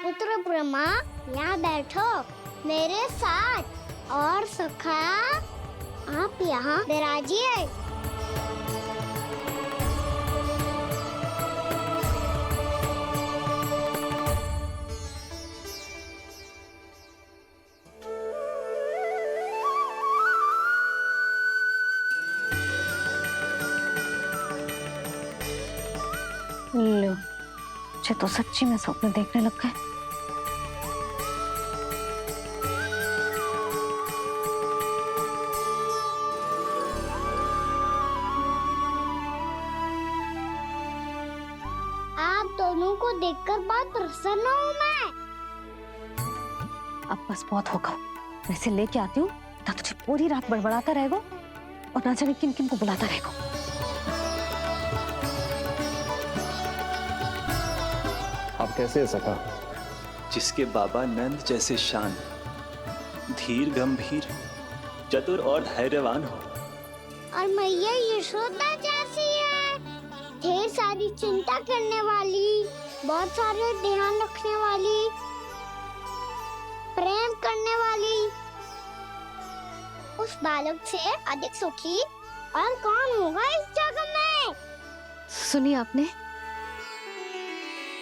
पुत्र ब्रह्मा, यहाँ बैठो मेरे साथ। और सखा, आप यहाँ विराजिए। लो, मुझे तो सच्ची में स्वप्न देखने लग गए। आप दोनों को देखकर बहुत प्रसन्न हूँ मैं। अब बस बहुत होगा, वैसे लेके आती हूँ ना, तुझे पूरी रात बड़बड़ाता रहेगा और ना जाने किन किन को बुलाता रहेगा। आप कैसे है सखा? जिसके बाबा नंद जैसे शान धीर गंभीर चतुर और धैर्यवान हो। और मैया यशोदा जैसी है, ढेर सारी चिंता करने वाली, बहुत सारे ध्यान रखने वाली, प्रेम करने वाली। उस बालक से अधिक सुखी और कौन होगा इस जगत में? सुनिए आपने,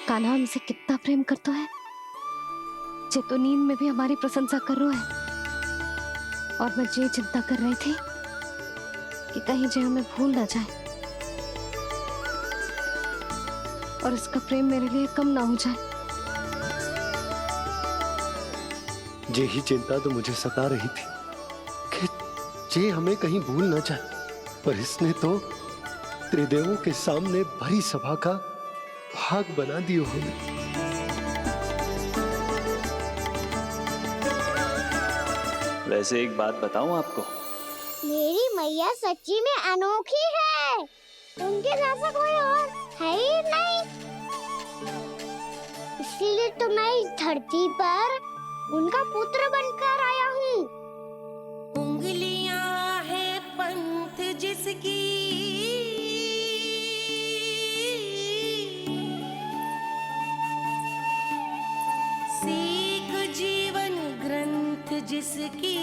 कान्हा हमसे कितना प्रेम करता है। जे तो नींद में भी हमारी प्रशंसा कर रहा है। और मैं ये चिंता कर रही थी कि कहीं जे हमें भूल ना जाए और इसका प्रेम मेरे लिए कम ना हो जाए। यही चिंता तो मुझे सता रही थी कि जे हमें कहीं भूल ना जाए, पर इसने तो त्रिदेवों के सामने भरी सभा का भाग बना दियो हमें। वैसे एक बात बताऊं आपको, मेरी मैया सच्ची में अनोखी है। उनके जैसा कोई और है ही नहीं। इसीलिए तो मैं इस धरती पर उनका पुत्र बनकर आया हूँ। उंगलियां है पंथ जिसकी, सीख जीवन ग्रंथ जिसकी,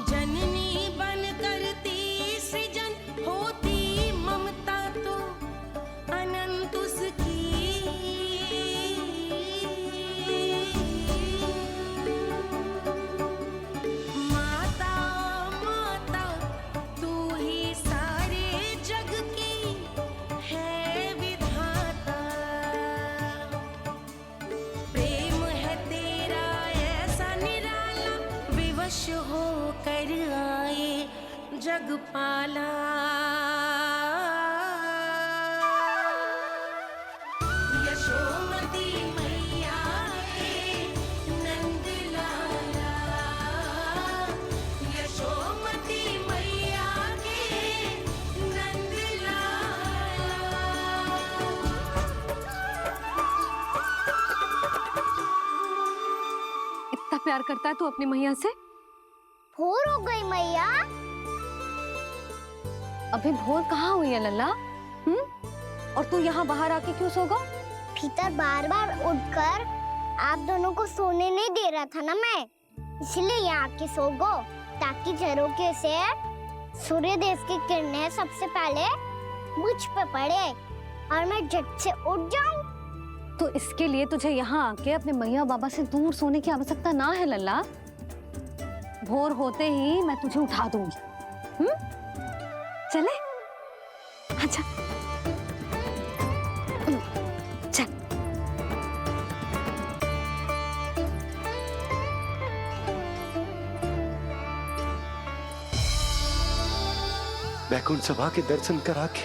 जननी बन करती सृजन होती ममता तो अनंत उसकी। माता माता तू ही सारे जग की है विधाता। प्रेम है तेरा ऐसा निराला, विवश हो कर आए जग पाला। यशोमती मैया के नंद लाला, यशोमती मैया के नंद लाला। इतना प्यार करता है तू अपनी मैया से? भोर हो गई मैया। अभी भोर कहाँ हुई है लल्ला? और तू यहाँ बाहर आके क्यों सो गया? भीतर बार बार उठकर आप दोनों को सोने नहीं दे रहा था ना मैं, इसलिए यहाँ आके सो गो, ताकि झरोखे से सूर्य देव की किरणें सबसे पहले मुझ पे पड़े और मैं झट से उठ जाऊं। तो इसके लिए तुझे यहाँ आके अपने मैया बाबा से दूर सोने की आवश्यकता ना है लल्ला। भोर होते ही मैं तुझे उठा दूंगी। चले? अच्छा चल। वैकुंठ सभा के दर्शन करा के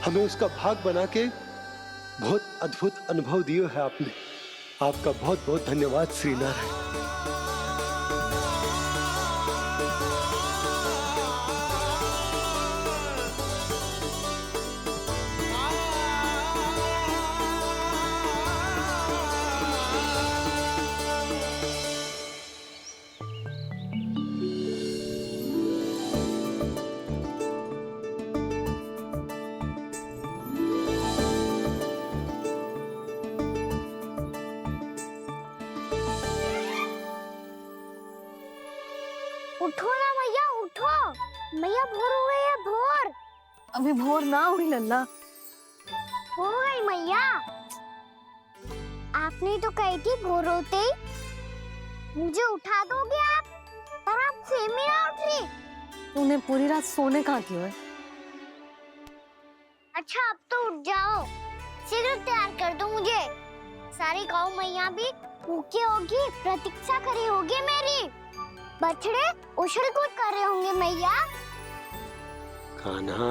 हमें उसका भाग बना के बहुत अद्भुत अनुभव दियो है आपने। आपका बहुत बहुत धन्यवाद श्री नारायण। उठो ना मैया, उठो। मैया भोर हो गई है, भोर। अभी भोर ना हुई लल्ला। हो गई मैया। आपने तो कही थी भोर होते ही मुझे उठा दोगे आप, पर आप फिर भी ना उठ रही। तूने पूरी रात सोने कहाँ की है? अच्छा अब तो उठ जाओ, शीघ्र तैयार कर दो मुझे। सारी गाँव मैया भी भूखी होगी, प्रतीक्षा करी होगी मेरी। बछड़े उछल कूद कर रहे होंगे मैया। कान्हा,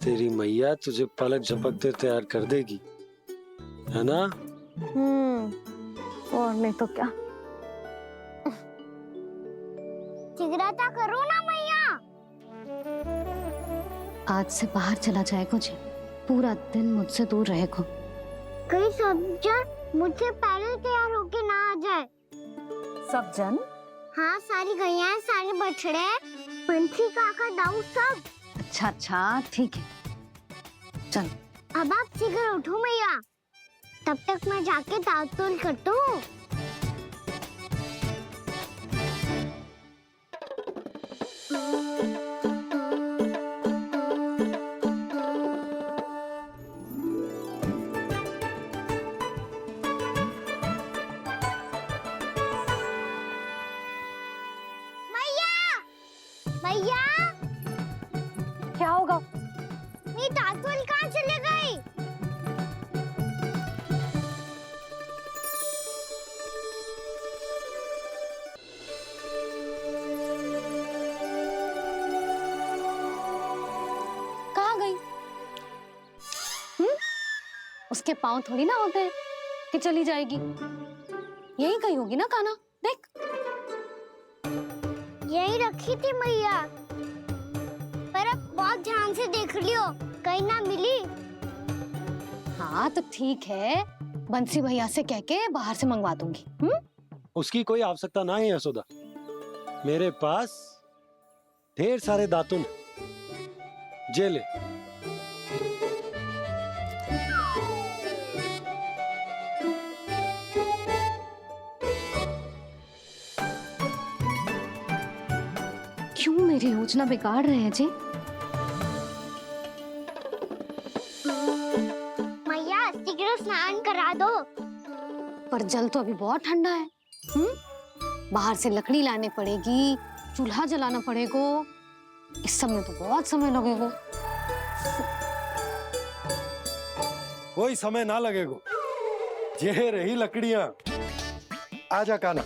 तेरी मैया तुझे पलक झपकते तैयार कर देगी, है ना? और नहीं तो क्या। शीघ्रता करो ना मैया। आज से बाहर चला जाएगा जी। पूरा दिन मुझसे दूर रहेगा। कहीं सब जन मुझसे पहले तैयार होके ना आ जाए। सब जन? हाँ, सारी गैया, सारे बछड़े, पंछी, काका, दाऊ, सब। अच्छा अच्छा, ठीक है, चल। अब आप शीघ्र उठो मैया, तब तक मैं जाके ताल-तोल करता हूँ। मैया, क्या होगा? मेरी ताल-तोल कहाँ चले गई? उसके पाँव थोड़ी ना होते हैं कि चली जाएगी। यही कहीं होगी ना कान्हा, देख। यही रखी थी मैया, पर अब बहुत ध्यान से देख लियो, कहीं ना मिली। हाँ तो ठीक है, बंसी भैया से कह के बाहर से मंगवा दूंगी। उसकी कोई आवश्यकता ना है यशोदा, मेरे पास ढेर सारे दातुन, जे ले। क्यों मेरी योजना बिगाड़ रहे हैं जी? मैया शीघ्र स्नान करा दो। पर जल तो अभी बहुत ठंडा है। बाहर से लकड़ी लाने पड़ेगी, चूल्हा जलाना पड़ेगा, इस सब में तो बहुत समय लगेगा। कोई समय ना लगेगा, ये रही लकड़ियां। आजा कान्हा।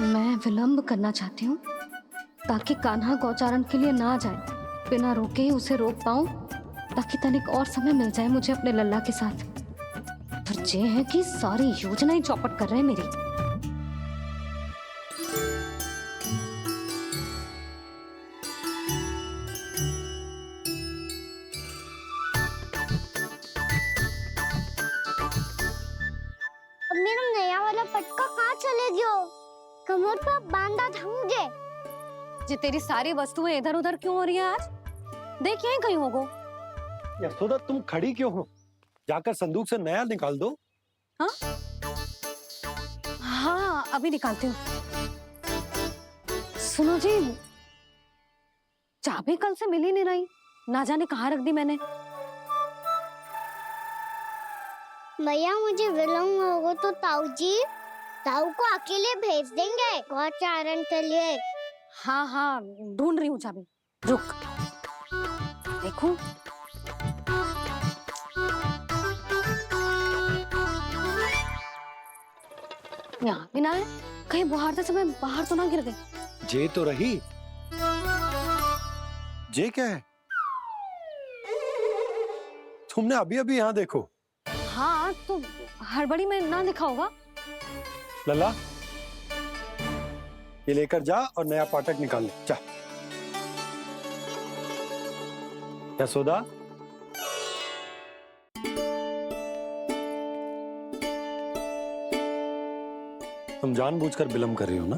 मैं विलंब करना चाहती हूँ ताकि कान्हा गौचारण के लिए ना जाए, बिना रोके ही उसे रोक पाऊं, ताकि तनिक और समय मिल जाए मुझे अपने लल्ला के साथ। पर ये है कि सारी योजना ही चौपट कर रहे हैं मेरी। अब मेरा नया वाला पटका कहाँ चले गयो? कमर पर बांधा था मुझे। जे तेरी सारी वस्तुएं इधर उधर क्यों हो रही हैं आज? देख यहीं कहीं होगो। यशोदा तुम खड़ी क्यों हो? जाकर संदूक से नया निकाल दो। हाँ हाँ, अभी निकालती हूँ। सुनो जी, चाबी कल से मिल ही नहीं रही, ना जाने कहाँ रख दी मैंने। मैया मुझे विलम्ब होगा तो ताऊ को अकेले भेज देंगे गौचारण के लिए। हाँ हाँ, ढूंढ रही हूँ चाबी, रुक। देखूं। यहाँ भी ना है, कहीं बुहारते समय बाहर तो ना गिर गई। जे तो रही। जे क्या है? तुमने अभी अभी यहाँ देखो। हाँ तो हड़बड़ी में ना लिखा होगा। लल्ला, ये लेकर जा और नया पाठक निकाल ले, जा। यशोदा, तुम जानबूझकर विलंब कर रही हो ना?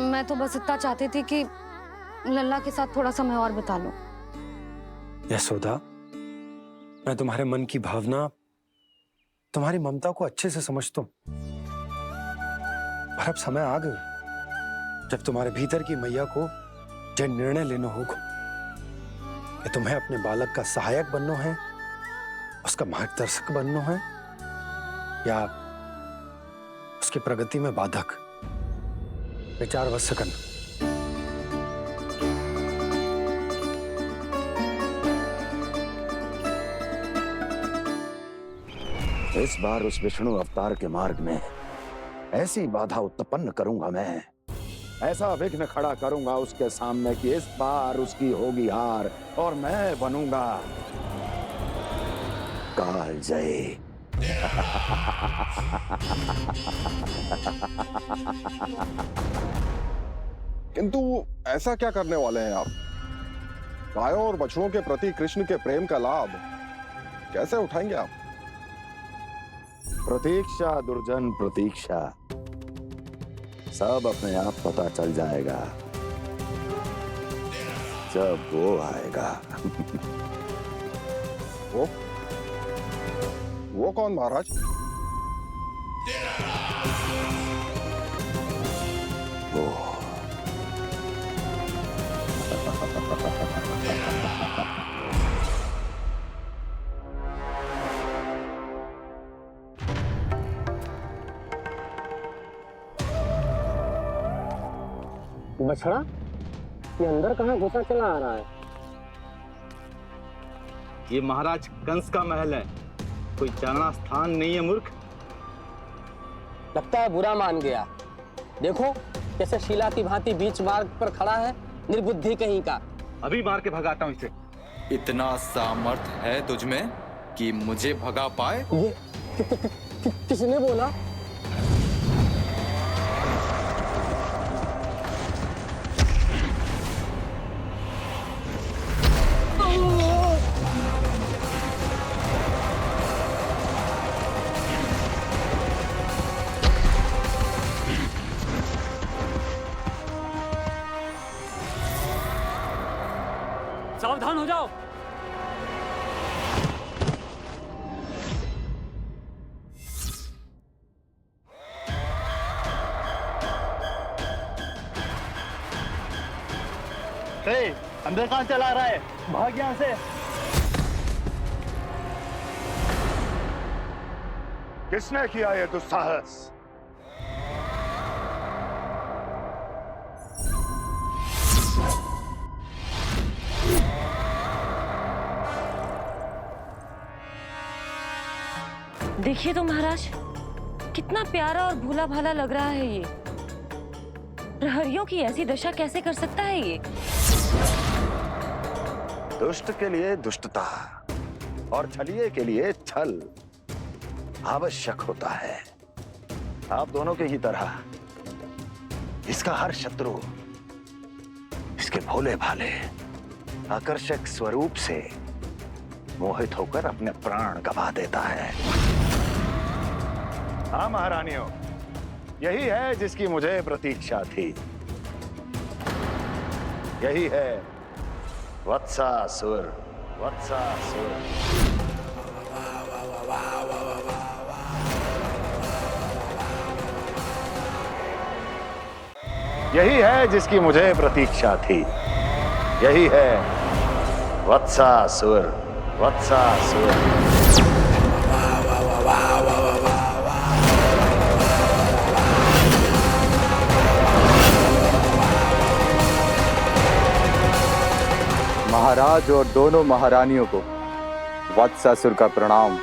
मैं तो बस इतना चाहती थी कि लल्ला के साथ थोड़ा समय और बिता लूं। यशोदा, मैं तुम्हारे मन की भावना, तुम्हारी ममता को अच्छे से समझता हूं, पर अब समय आ गया जब तुम्हारे भीतर की मैया को यह निर्णय लेना होगा कि तुम्हें अपने बालक का सहायक बनना है, उसका मार्गदर्शक बनना है, या उसकी प्रगति में बाधक। विचार अवश्य करना। इस बार उस विष्णु अवतार के मार्ग में ऐसी बाधा उत्पन्न करूंगा मैं, ऐसा विघ्न खड़ा करूंगा उसके सामने कि इस बार उसकी होगी हार और मैं बनूंगा कालजयी। किंतु ऐसा क्या करने वाले हैं आप? गायों और बछड़ों के प्रति कृष्ण के प्रेम का लाभ कैसे उठाएंगे आप? प्रतीक्षा दुर्जन प्रतीक्षा, सब अपने आप पता चल जाएगा जब वो आएगा। वो कौन महाराज? वो बछड़ा, ये अंदर कहाँ घुसा चला आ रहा है? ये महाराज कंस का महल है, कोई चारणा स्थान नहीं है मूर्ख। लगता है बुरा मान गया। देखो कैसे शीला की भांति बीच मार्ग पर खड़ा है, निर्बुद्धि कहीं का। अभी मार के भगाता हूँ इसे। इतना सामर्थ है तुझमें कि मुझे भगा पाए? ये किसने बोला? सावधान हो जाओ। अंदर कहाँ चला रहा है? भाग यहाँ से। किसने किया ये दुस्साहस? देखिए तो महाराज, कितना प्यारा और भोला भाला लग रहा है ये। प्रहरियों की ऐसी दशा कैसे कर सकता है ये? दुष्ट के लिए दुष्टता और छलिए के लिए छल आवश्यक होता है। आप दोनों के ही तरह इसका हर शत्रु इसके भोले भाले आकर्षक स्वरूप से मोहित होकर अपने प्राण गंवा देता है। हाँ महारानियों, यही है जिसकी मुझे प्रतीक्षा थी। यही है वत्सासुर। वत्सासुर यही है जिसकी मुझे प्रतीक्षा थी। यही है वत्सासुर। वत्सासुर महाराज और दोनों महारानियों को वत्सासुर का प्रणाम।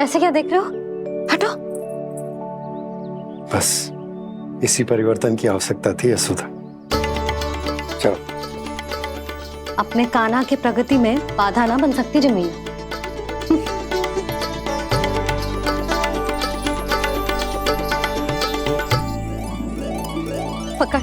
ऐसे क्या देख रहे हो? हटो। बस इसी परिवर्तन की आवश्यकता थी यशोदा। चलो। अपने कान्हा के प्रगति में बाधा ना बन सकती जमीन। पकड़।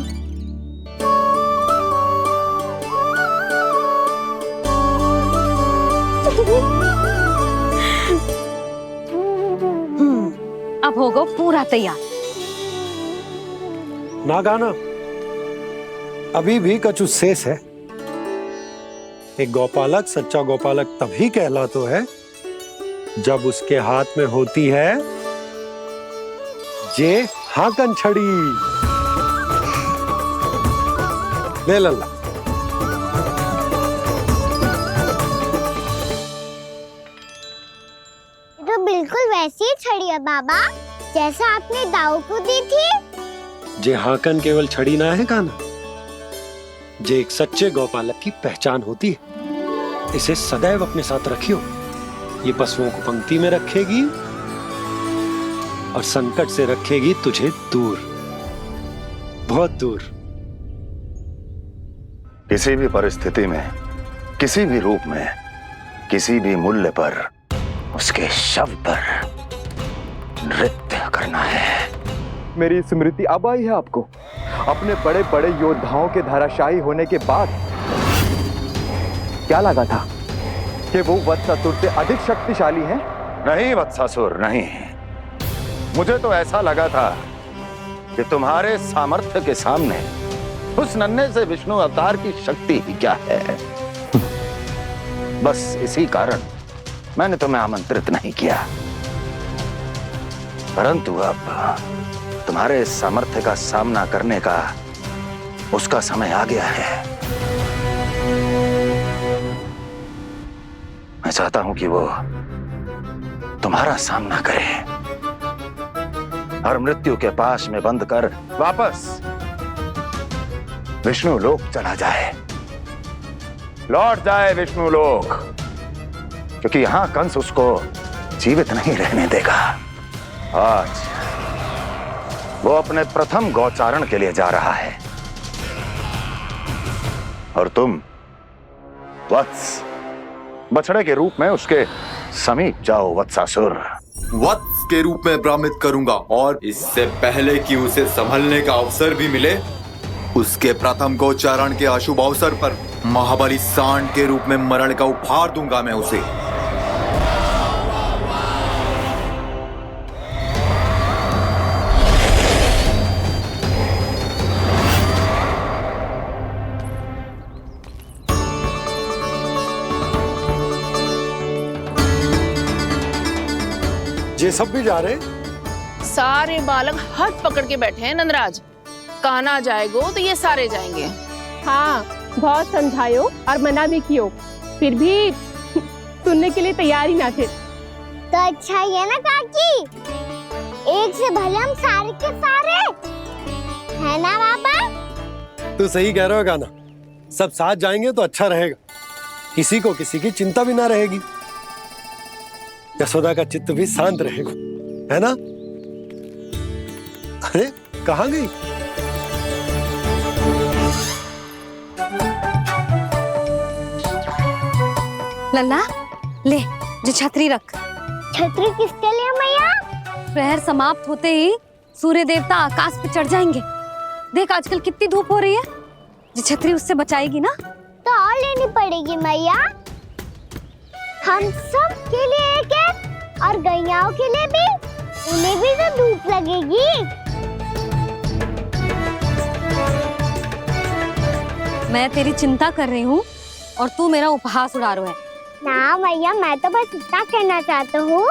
अब होगा पूरा तैयार। ना गाना, अभी भी कछु शेष है। एक गौपालक सच्चा गौपालक तभी कहलाता है जब उसके हाथ में होती है जे हाकन छड़ी। ले लल्ला। तो बिल्कुल वैसी ही छड़ी है बाबा, जैसा आपने दाऊ को दी थी। जे हाकन केवल छड़ी ना है काना, जे एक सच्चे गौपालक की पहचान होती है। इसे सदैव अपने साथ रखियो। ये पशुओं को पंक्ति में रखेगी और संकट से रखेगी तुझे दूर, बहुत दूर। किसी भी परिस्थिति में, किसी भी रूप में, किसी भी मूल्य पर उसके शव पर नृत्य करना है। मेरी स्मृति अब आई है आपको? अपने बड़े बड़े योद्धाओं के धराशायी होने के बाद क्या लगा था कि वो वत्सासुर से अधिक शक्तिशाली हैं? नहीं वत्सासुर, नहीं। मुझे तो ऐसा लगा था कि तुम्हारे सामर्थ्य के सामने उस नन्हे से विष्णु अवतार की शक्ति ही क्या है। बस इसी कारण मैंने तुम्हें आमंत्रित नहीं किया। परंतु अब तुम्हारे सामर्थ्य का सामना करने का उसका समय आ गया है। मैं चाहता हूं कि वो तुम्हारा सामना करे और मृत्यु के पाश में बंद कर वापस विष्णु लोक चला जाए, लौट जाए विष्णु लोक, क्योंकि यहां कंस उसको जीवित नहीं रहने देगा। आज वो अपने प्रथम गौचारण के लिए जा रहा है और तुम वत्स, बछड़े के रूप में उसके समीप जाओ वत्सासुर। वत्स के रूप में भ्रमित करूंगा और इससे पहले कि उसे संभलने का अवसर भी मिले, उसके प्रथम गोचारण के अशुभ अवसर पर महाबली सांड के रूप में मरण का उपहार दूंगा मैं उसे। ये सब भी जा रहे? सारे बालक हाथ पकड़ के बैठे हैं नंदराज। कान्हा जाएगो तो ये सारे जाएंगे। हाँ, बहुत समझायो और मना भी कियो, फिर भी सुनने के लिए तैयार ही ना थे। तो अच्छा ही है ना काकी, एक से भले हम सारे के सारे, है ना बाबा? तू सही कह रहा हो गाना, सब साथ जाएंगे तो अच्छा रहेगा, किसी को किसी की चिंता भी ना रहेगी, यशोदा का चित्त भी शांत रहेगा, है ना? अरे कहाँ गई? लल्ला ले, जो छतरी रख। छतरी किसके लिए मैया? प्रहर समाप्त होते ही सूर्य देवता आकाश पे चढ़ जाएंगे। देख आजकल कितनी धूप हो रही है, जो छतरी उससे बचाएगी ना। तो और लेनी पड़ेगी मैया, हम सब के लिए एक एक और गैयाओं के लिए भी, उन्हें भी तो धूप लगेगी। मैं तेरी चिंता कर रही हूँ और तू मेरा उपहास उड़ा रहा है। ना भैया, मैं तो बस इतना कहना चाहता हूँ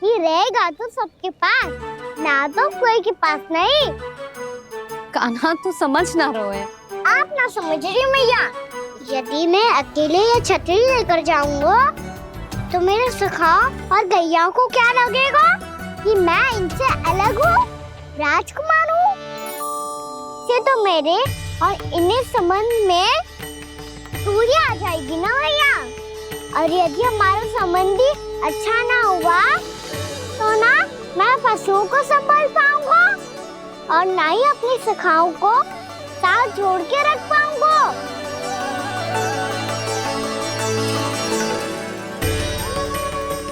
कि रहेगा तो सबके पास, ना तो कोई के पास नहीं। कान्हा तू समझ ना रहो है। आप ना समझ रही मैया, यदि मैं अकेले ये छतरी लेकर जाऊंगा तो मेरे सखा और गैयाओं को क्या लगेगा कि मैं इनसे अलग हूँ, राजकुमार हूँ। ये तो मेरे और इन्हें संबंध में दूरी आ जाएगी ना भैया। और यदि हमारा संबंधी अच्छा ना हुआ तो ना मैं पशुओं को संभाल पाऊंगा और ना ही अपनी सखाओं को साथ जोड़ के रख पाऊंगा।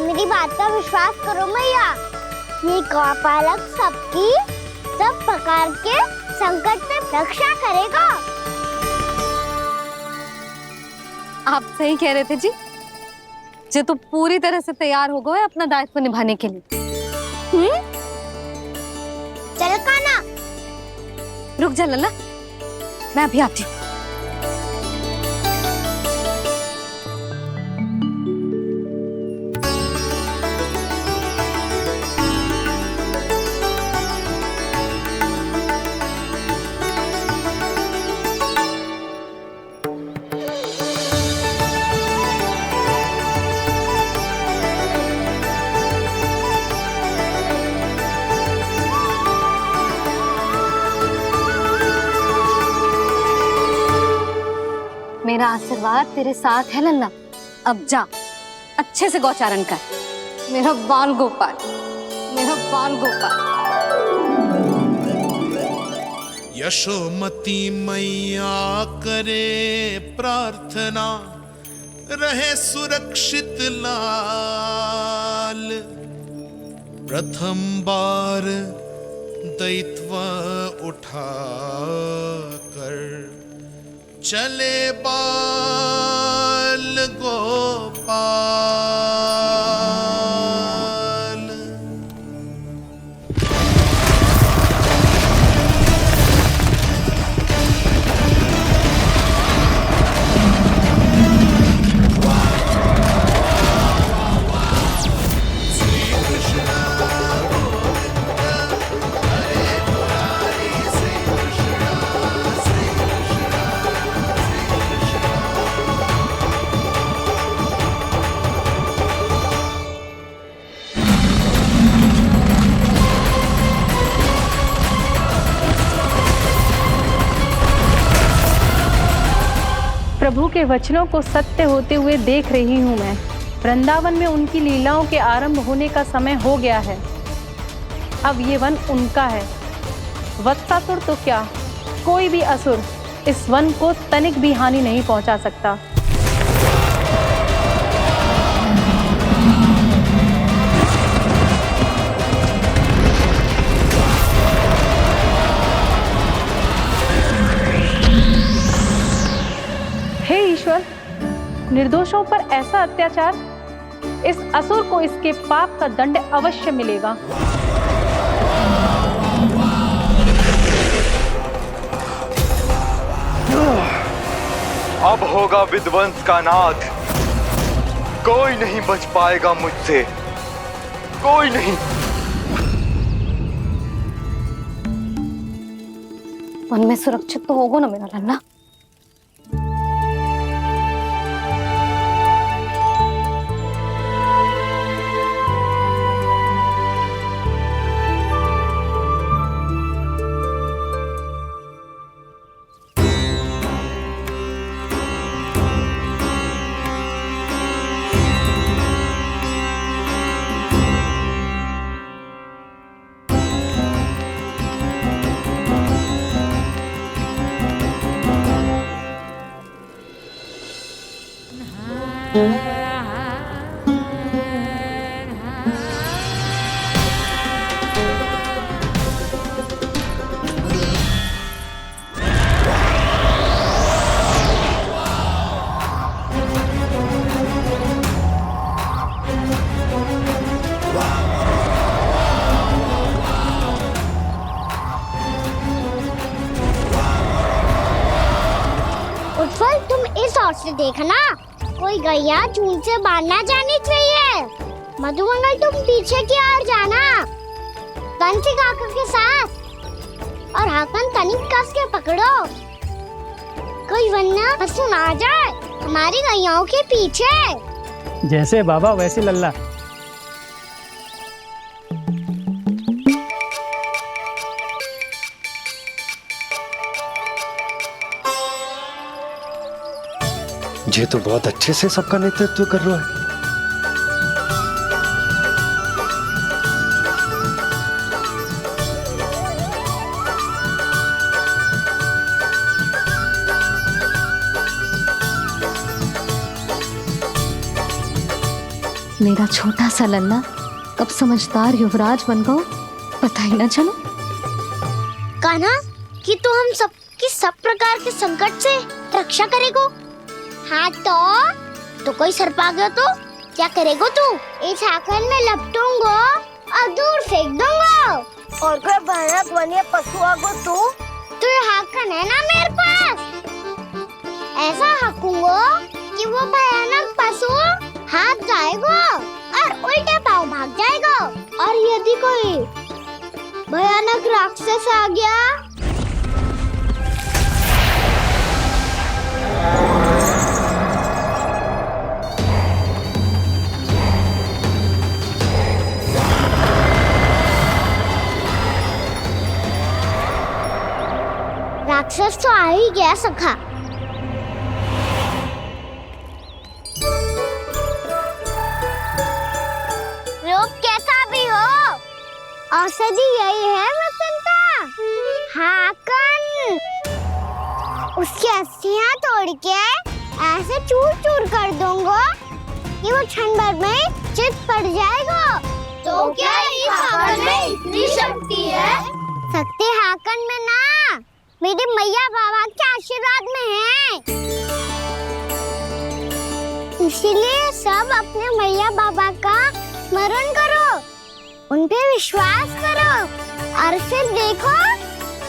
मेरी बात का विश्वास करो मैया, ये गौपालक सबकी सब प्रकार के संकट से रक्षा करेगा। आप सही कह रहे थे जी, जो तो पूरी तरह से तैयार हो गए अपना दायित्व निभाने के लिए। चल कान्हा। रुक जा लल्ला, मैं अभी आती हूँ। मेरा आशीर्वाद तेरे साथ है लल्ला। अब जा, अच्छे से गौचारण कर। मेरा बाल गोपाल, मेरा बाल गोपाल। यशोमती मैया करे प्रार्थना रहे सुरक्षित लाल। प्रथम बार दैत्व उठा कर चले बाल गोपाल। प्रभु के वचनों को सत्य होते हुए देख रही हूँ मैं। वृंदावन में उनकी लीलाओं के आरंभ होने का समय हो गया है। अब ये वन उनका है। वत्सासुर तो क्या, कोई भी असुर इस वन को तनिक भी हानि नहीं पहुंचा सकता। हे ईश्वर, निर्दोषों पर ऐसा अत्याचार, इस असुर को इसके पाप का दंड अवश्य मिलेगा। अब होगा विध्वंस का नाद। कोई नहीं बच पाएगा मुझसे, कोई नहीं। वन में सुरक्षित तो होगा ना मेरा लल्ला? उत्पल, तुम इस ओर से देखना, कोई गैया चून से बाहर ना जानी चाहिए। मधुमंगल, तुम पीछे की ओर जाना, कंसी काका के साथ, और हाकन तनिक कस के पकड़ो, कोई वरना पशु ना जाए हमारी गैयाओं के पीछे। जैसे बाबा वैसे लल्ला। ये तो बहुत अच्छे से सबका नेतृत्व कर रहा है। मेरा छोटा सा लल्ला कब समझदार युवराज बन गो, पता ही ना चलो। कहना कि तू हम सब की सब प्रकार के संकट से रक्षा करेगो। हाँ तो कोई सर्प आ गया तो क्या करेगो तू? इस हाकन में लपटूंगा और दूर फेंक दूंगा। और कोई भयानक वन्य पशु आगो तो ये हाकन है ना मेरे पास, ऐसा हाकूंगा कि वो भयानक पशु हाथ जाएगा और उल्टे पांव भाग जाएगा। और यदि कोई भयानक राक्षस आ गया राक्षस तो आ ही गया सखा। लोग कैसा भी हो, औषधि यही है वसंता। हाकन उसकी अस्थियां तोड़ के ऐसे चूर चूर कर दूंगा कि वो क्षण भर में चित पड़ जाएगा। तो क्या इस हाकन में इतनी शक्ति है? शक्ति हाकन में ना, मेरे मैया बाबा के आशीर्वाद में है। इसीलिए सब अपने मैया बाबा का स्मरण करो, उन पे विश्वास करो और फिर देखो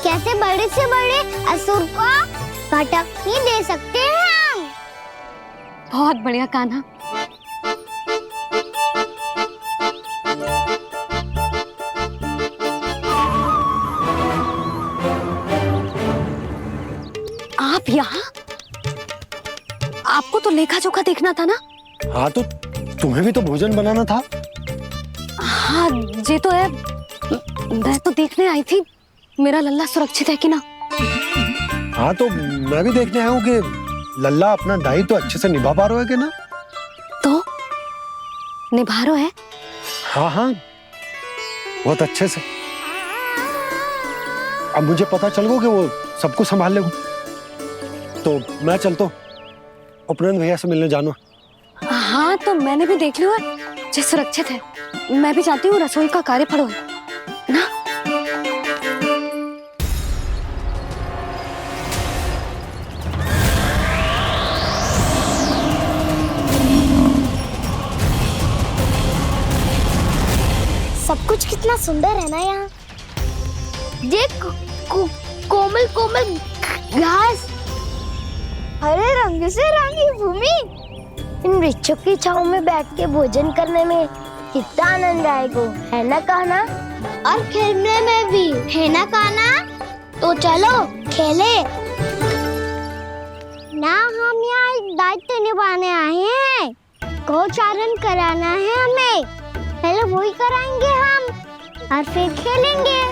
कैसे बड़े से बड़े असुर को भटकने दे सकते हैं हम। बहुत बढ़िया कान्हा। आप यहाँ? आपको तो लेखा जोखा देखना था ना? हाँ तो तुम्हें भी तो भोजन बनाना था। हाँ ये तो है, मैं तो देखने आई थी मेरा लल्ला सुरक्षित है कि ना। हाँ तो मैं भी देखने आया हूँ कि लल्ला अपना दायित्व तो अच्छे से निभा पा रहा है कि ना। तो निभा रहा है? हाँ हाँ बहुत अच्छे से। अब मुझे पता चल गया कि वो सबको संभाल लेगा, तो मैं चलता हूँ, उपनंद भैया से मिलने जाना। हाँ तो मैंने भी देख लिया जो सुरक्षित है। मैं भी चाहती हूँ रसोई का कार्य पड़ो ना। सब कुछ कितना सुंदर है ना यहाँ। देख कोमल कोमल घास, हरे रंग से रंगी भूमि। इन वृक्षों की छांव में बैठ के भोजन करने में कितना आनंद आएगा, है ना कान्हा? और खेलने में भी, है ना कान्हा? तो चलो खेले ना। हम यहाँ एक दायित्व निभाने आए हैं, गोचारण कराना है हमें। पहले वही कराएंगे हम और फिर खेलेंगे।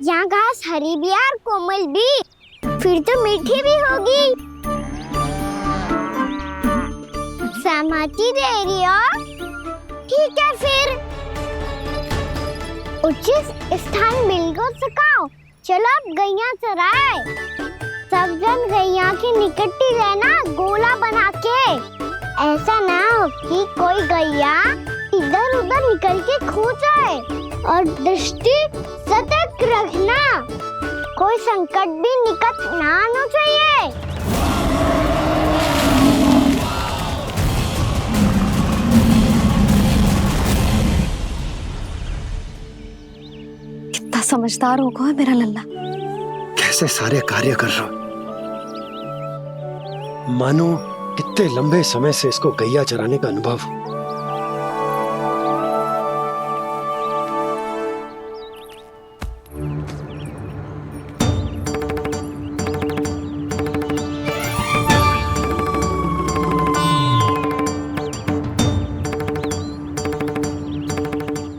यहाँ घास हरी भी और कोमल भी, फिर तो मीठी भी होगी। सहमति दे रही हो? ठीक है फिर उचित स्थान बिल्कुल सुखाओ। चलो अब गैया चराए। सब जन गैया के निकट ही रहना, गोला बना के। ऐसा ना हो कि कोई गैया इधर उधर निकल के खो जाए। और दृष्टि सतर्क रखना, कोई संकट भी निकट ना आना चाहिए। कितना समझदार होगा है मेरा लल्ला। कैसे सारे कार्य कर रहा, मानो कितने लंबे समय से इसको गैया चराने का अनुभव।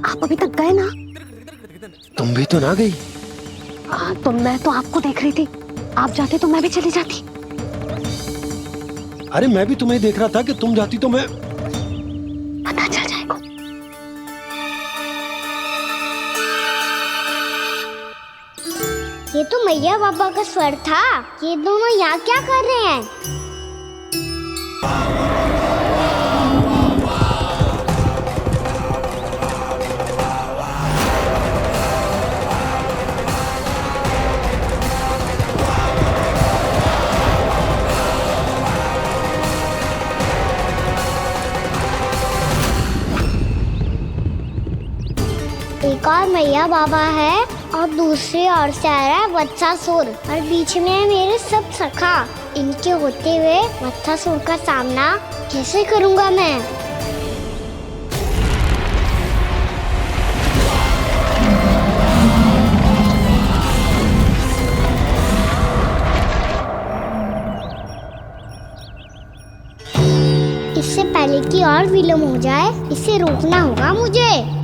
आप अभी तक गए ना? तुम भी तो ना गई। तो मैं तो आपको देख रही थी, आप जाते तो मैं भी चली जाती। अरे मैं भी तुम्हें देख रहा था कि तुम जाती तो मैं। पता चल जाएगा। ये तो मैया बाबा का स्वर था। ये दोनों यहाँ क्या कर रहे हैं? एक और मैया बाबा है और दूसरी ओर से आ रहा है वत्सासुर और बीच में है मेरे सब सखा। इनके होते हुए वत्सासुर का सामना कैसे करूंगा मैं? इससे पहले कि और विलम्ब हो जाए, इसे रोकना होगा मुझे।